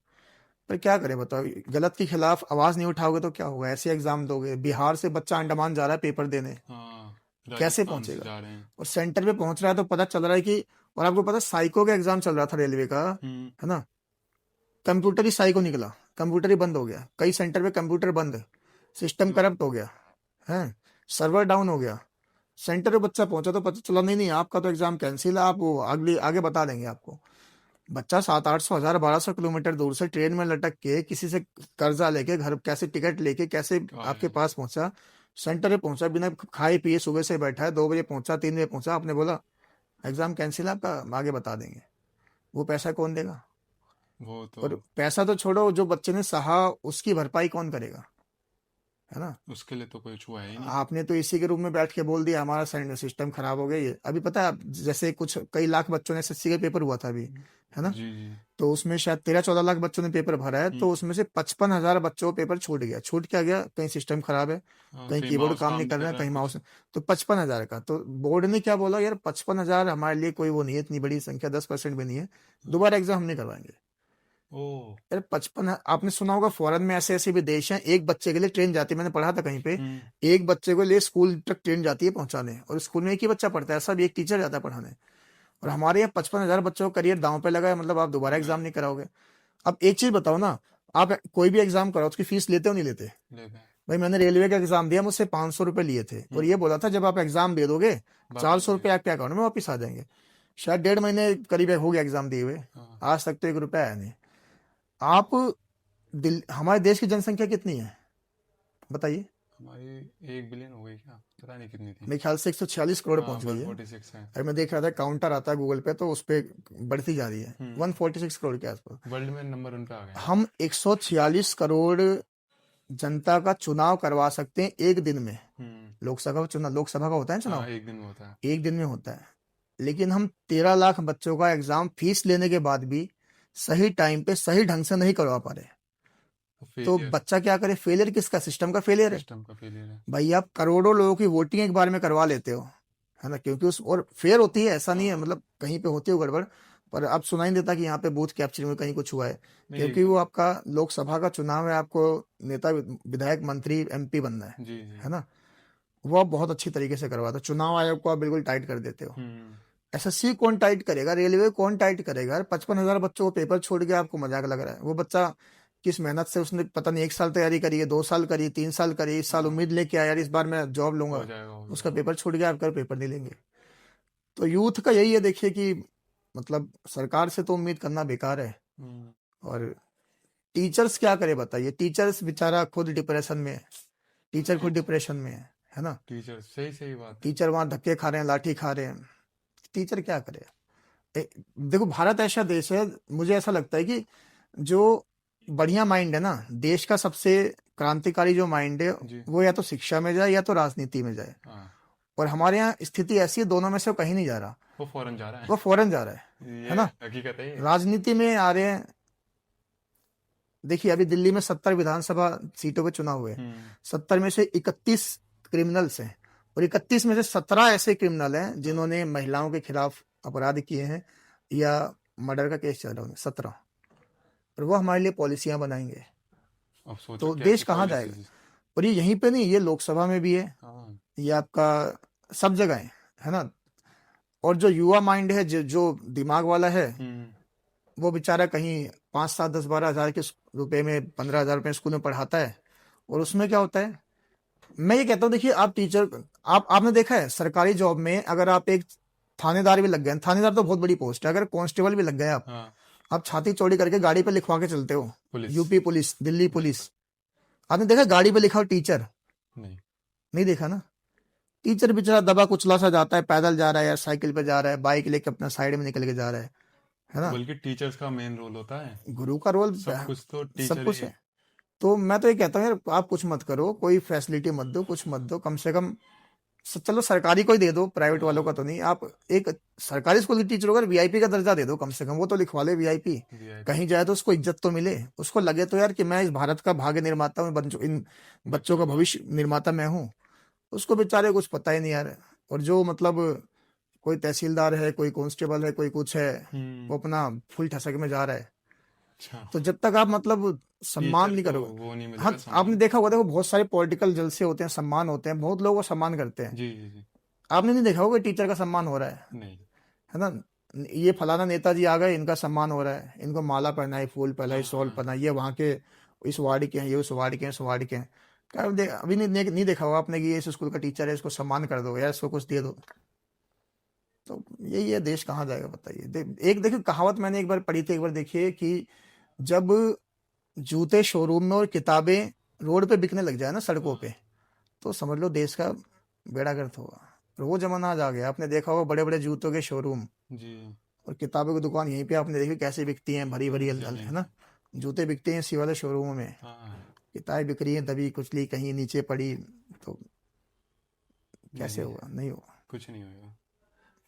पर क्या करें बताओ, गलत के खिलाफ आवाज नहीं उठाओगे तो क्या होगा? ऐसे एग्जाम दोगे, बिहार से बच्चा अंडमान जा रहा है पेपर देने, हाँ कैसे राजस्थान से पहुंचेगा? जा रहे हैं। और सेंटर पे पहुंच रहा है तो पता चल रहा है कि, और आपको पता है साइको का एग्जाम चल रहा था रेलवे का, हम्म। है ना, कंप्यूटर ही साइको निकला, कंप्यूटर ही बंद हो गया, कई सेंटर पे कंप्यूटर बंद, सिस्टम तो करप्ट हो गया है, सर्वर डाउन हो गया। सेंटर पे बच्चा पहुंचा तो पता चला नहीं नहीं आपका तो एग्जाम कैंसिल है, आप वो अगली आगे बता देंगे आपको। बच्चा 700-800-1000-1200 किलोमीटर दूर से ट्रेन में लटक के किसी से कर्जा लेके घर कैसे टिकट लेके कैसे आपके आए। पास पहुंचा, सेंटर पे पहुंचा, बिना खाए पिए सुबह से बैठा है, 2 बजे पहुंचा, 3 बजे पहुंचा, आपने बोला एग्जाम कैंसिल है आपका, आगे बता देंगे। वो पैसा कौन देगा? वो तो और पैसा तो छोड़ो, जो बच्चे ने सहा उसकी भरपाई कौन करेगा, है ना? उसके लिए तो कोई छुआ है ही नहीं। आपने तो इसी के रूप में बैठ के बोल दिया हमारा सिस्टम खराब हो गया। ये अभी पता है जैसे कुछ कई लाख बच्चों ने एसएससी का पेपर हुआ था अभी, है ना? जी जी। तो उसमें शायद 13-14 लाख बच्चों ने पेपर भरा है, हम्म। तो उसमें से 55,000 बच्चों को पेपर छूट गया। छूट क्या गया? कहीं सिस्टम खराब है, हाँ, कहीं कहीं कीबोर्ड माउस काम काम नहीं नहीं कर कर रहा है, रहा है कहीं कुछ। माउस। तो 55,000 का तो बोर्ड ने क्या बोला, यार 55,000 हमारे लिए कोई वो नहीं है, इतनी बड़ी संख्या, 10% भी नहीं है, दोबारा एग्जाम हम नहीं करवाएंगे। ओ। यार 55, आपने सुना होगा फॉरेन में ऐसे ऐसे भी देश हैं, एक बच्चे के लिए ट्रेन जाती है, मैंने पढ़ा था कहीं पे, हम्म। एक बच्चे को लिए स्कूल तक ट्रेन जाती है पहुंचाने, और स्कूल में एक ही बच्चा पढ़ता है, ऐसा भी एक टीचर जाता है पढ़ाने। और हमारे यहाँ 55,000 बच्चों का करियर दांव पे लगा है, मतलब आप दोबारा एग्जाम नहीं कराओगे। अब एक चीज बताओ ना, आप कोई भी एग्जाम कराओ उसकी फीस लेते हो नहीं लेते? लेते हैं। भाई मैंने रेलवे का एग्जाम दिया, मुझसे 500 रुपये लिए थे, और ये बोला था जब आप एग्जाम दे दोगे वापस 400 रुपये आपके अकाउंट में वापिस आ जाएंगे। शायद 1.5 महीने करीब हो गया एग्जाम दिए हुए, हाँ। आज तक तो 1 रुपया आया नहीं। आप हमारे देश की जनसंख्या कितनी है बताइए? हमारी 1 बिलियन हो गई क्या, पता नहीं कितनी थी। मेरे ख्याल से 146 करोड़ हाँ, पहुंच गई है। 146 है। अरे मैं देख रहा था, काउंटर आता है गूगल पे तो उस पे बढ़ती जा रही है, 146 करोड़ के आसपास। वर्ल्ड में नंबर उन पे आ गए हैं। हम 146 करोड़ जनता का चुनाव करवा सकते हैं एक दिन में। लोकसभा का चुनाव, लोकसभा का होता है चुनाव, हाँ, एक दिन में होता है। एक दिन में होता है। लेकिन हम 13 लाख बच्चों का एग्जाम फीस लेने के बाद भी सही टाइम पे सही ढंग से नहीं करवा पा रहे। तो तो फेलियर। बच्चा क्या करे? फेलियर किसका? सिस्टम का फेलियर है। सिस्टम का फेलियर है। भाई आप करोड़ों लोगों की वोटिंग एक बार में करवा लेते हो, है ना? क्योंकि उस और फेयर होती है, ऐसा नहीं है, हाँ। मतलब कहीं पे होती है गड़बड़, पर अब सुनाई नहीं देता कि यहाँ पे बूथ कैप्चरिंग में कहीं कुछ हुआ है। नहीं क्योंकि वो आपका लोकसभा का चुनाव है, आपको नेता विधायक मंत्री एमपी बनना जी जी। है ना? वो आप बहुत अच्छी तरीके से करवाते हो, चुनाव आयोग को आप बिल्कुल टाइट कर देते हो। एसएससी कौन टाइट करेगा? रेलवे कौन टाइट करेगा? 55,000 बच्चों को पेपर छोड़ के आपको मजाक लग रहा है? वो बच्चा किस मेहनत से, उसने पता नहीं 1 साल तैयारी करी है, 2 साल करी, 3 साल करी, इस साल हाँ, उम्मीद लेके आया यार इस बार मैं जॉब हो लूंगा, जाएगा हो उसका जाएगा। पेपर छूट गया, आपका पेपर नहीं लेंगे। तो यूथ का यही है, देखिए कि मतलब सरकार से तो उम्मीद करना बेकार है। हम्म। और टीचर्स क्या करे बताइए? टीचर्स बेचारा खुद डिप्रेशन में है, टीचर खुद डिप्रेशन में है ना? टीचर, सही सही बात है। टीचर वहां धक्के खा रहे हैं, लाठी खा रहे हैं, टीचर क्या करे? देखो भारत ऐसा देश है, मुझे ऐसा लगता है कि जो बढ़िया माइंड है ना देश का, सबसे क्रांतिकारी जो माइंड है, जी। वो या तो शिक्षा में जाए या तो राजनीति में जाए। हाँ, और हमारे यहाँ स्थिति ऐसी है, दोनों में से वो कहीं नहीं जा रहा, वो फॉरेन जा रहा वो है। फॉरेन जा रहा है ये ना? हकीकत है ये। राजनीति में आ रहे हैं। देखिए अभी दिल्ली में 70 विधानसभा सीटों पे चुनाव हुए, 70 में से 31 क्रिमिनल्स हैं, और 31 में से 17 ऐसे क्रिमिनल हैं जिन्होंने महिलाओं के खिलाफ अपराध किए हैं या मर्डर का केस चल रहा है, 17। और वो हमारे लिए पॉलिसियां बनाएंगे, अब सोचो तो देश कैसी कहाँ जाएगा? पॉलिसीज। और ये यहीं पे नहीं, ये लोकसभा में भी है, हाँ। ये आपका सब जगह है ना? और जो युवा माइंड है, जो दिमाग वाला है, वो बेचारा कहीं 5, 7, 10, 12 हज़ार के रुपए में, 15,000 रुपए स्कूल में पढ़ाता है। और उसमें क्या होता है, मैं ये कहता हूँ, देखिए आप टीचर, आपने देखा है सरकारी जॉब में, अगर आप एक थानेदार भी लग गए, थानेदार तो बहुत बड़ी पोस्ट है, अगर कांस्टेबल भी लग गए हाँ। आप छाती चौड़ी करके गाड़ी पे लिखवा के चलते हो। Police. UP police, Delhi police, आपने देखा गाड़ी पे लिखा हो टीचर? नहीं। नहीं देखा ना? टीचर बेचारा दबा कुचला सा जाता है, पैदल जा रहा है या साइकिल पे जा रहा है, बाइक लेके अपना साइड में निकल के जा रहा है ना? बल्कि टीचर्स का मेन रोल होता है, गुरु का रोल सब कुछ तो सब टीचर ही कुछ है। है। तो मैं तो ये कहता हूँ यार, आप कुछ मत करो, कोई फैसिलिटी मत दो, कुछ मत दो, कम से कम चलो सरकारी को ही दे दो, प्राइवेट वालों का तो नहीं। आप एक सरकारी स्कूल की टीचर होकर वीआईपी का दर्जा दे दो, कम से कम वो तो लिखवा ले वीआईपी, VIP। कहीं जाए तो उसको इज्जत तो मिले, उसको लगे तो यार कि मैं इस भारत का भाग्य निर्माता हूँ, इन बच्चों का भविष्य निर्माता मैं हूँ। उसको बेचारे कुछ पता ही नहीं यार। और जो मतलब कोई तहसीलदार है, कोई कांस्टेबल है, कोई कुछ है, वो अपना फुल ठसक में जा रहा है। अच्छा। तो जब तक आप मतलब सम्मान टीचर नहीं को करोगे, वो नहीं हाँ मिलेगा आपने सम्मान। देखा होगा, देखो बहुत सारे पॉलिटिकल जलसे होते हैं, सम्मान होते हैं, बहुत लोगों को सम्मान करते हैं, जी जी जी। आपने नहीं देखा होगा टीचर का सम्मान हो रहा नहीं। है ना? ये फलाना नेताजी आ गए, इनका सम्मान हो रहा है, इनको माला पहनाई, फूल पहनाई, शॉल हाँ। पहनाई, ये वहाँ के इस वार्ड के हैं, ये उस वार्ड के हैं, इस वार्ड के हैं। क्या अभी नहीं देखा होगा आपने कि ये इस स्कूल का टीचर है, इसको सम्मान कर दो या इसको कुछ दे दो? तो यही है, देश कहाँ जाएगा बताइए। एक देखिए कहावत मैंने एक बार पढ़ी थी, एक बार देखिए कि जब जूते शोरूम में और किताबें रोड पे बिकने लग जाए ना, सड़कों पे, तो समझ लो देश का बेड़ा गर्क होगा। और वो जमाना आज आ गया। आपने देखा होगा बड़े बड़े जूतों के शोरूम जी और किताबों की दुकान यहीं पे आपने देखी कैसे बिकती हैं, भरी भरी जी जी। है ना। जूते बिकते हैं इसी वाले शोरूमों में, हाँ किताबें बिक रही हैं दबी कुचली कहीं नीचे पड़ी। तो कैसे जी, होगा, नहीं होगा। कुछ नहीं होगा।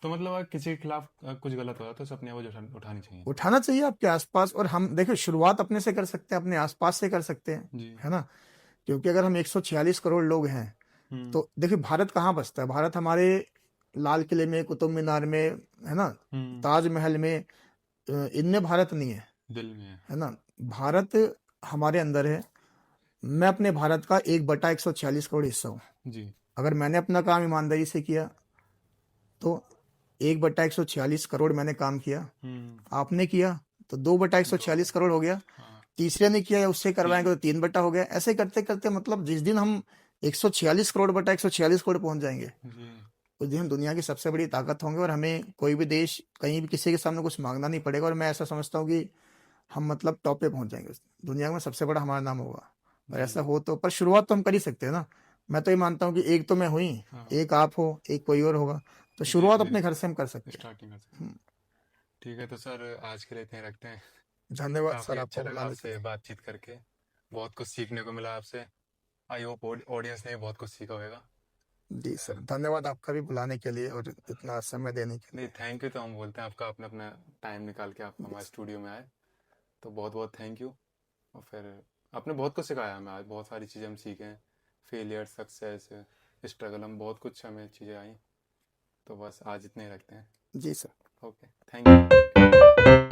तो मतलब अगर किसी के खिलाफ कुछ गलत होगा तो उसे अपनी आवाज उठानी चाहिए। उठाना चाहिए आपके आसपास। और हम देखो शुरुआत अपने से कर सकते हैं, अपने आसपास से कर सकते हैं, जी। है ना। क्योंकि अगर हम 146 करोड़ लोग हैं, हम्म तो देखिए भारत कहाँ बसता है। भारत हमारे लाल किले में, कुतुब मीनार में, है ना, हम्म। ताजमहल में, इनमें भारत नहीं दिल में है। है ना। भारत हमारे अंदर है। मैं अपने भारत का 1/146 करोड़ हिस्सा हूँ। जी। अगर मैंने अपना काम ईमानदारी से किया तो 1/146 करोड़ मैंने काम किया। हम्म। आपने किया तो 2/146 करोड़ हो गया। हाँ। तीसरे ने किया या उससे करवाएंगे तीन। तो 3 बटा हो गया। ऐसे करते करते मतलब जिस दिन हम 146 करोड़ बटा 146 करोड़ पहुंच जाएंगे, जी उस दिन हम दुनिया की सबसे बड़ी ताकत होंगे। और हमें कोई भी देश कहीं भी किसी के सामने कुछ मांगना नहीं पड़ेगा। और मैं ऐसा समझता हूँ कि हम मतलब टॉप पे पहुंच जाएंगे, दुनिया में सबसे बड़ा हमारा नाम होगा। और जी। ऐसा हो तो, पर शुरुआत तो हम कर ही सकते हैं ना। मैं तो ये मानता हूँ कि एक तो मैं हुई, हाँ एक आप हो, एक कोई और होगा। तो धीरे शुरुआत अपने घर धीरे से हम कर सकते हैं। स्टार्टिंग कर सकते हैं। हम्म, ठीक है तो सर आज के लिए इतने ही रखते हैं। धन्यवाद काफ़ी सर अच्छा आपको लगा बुलाने के आपसे लिए। बातचीत करके। बहुत कुछ सीखने को मिला आपसे। आई होप ऑडियंस ने भी बहुत कुछ सीखा होगा। जी सर, धन्यवाद आपका भी बुलाने के लिए और इतना समय देने के नहीं लिए। थैंक यू तो हम बोलते हैं आपका, अपना अपना टाइम निकाल के आप जी हमारे सर। स्टूडियो में आए। तो बहुत बहुत थैंक यू। और फिर आपने बहुत कुछ सिखाया हमें आज, बहुत सारी चीज़ें हम सीखे हैं। फेलियर, सक्सेस, स्ट्रगल, हम बहुत कुछ हमें चीज़ें आई। तो बस आज इतने ही रखते हैं। जी सर। Okay thank you.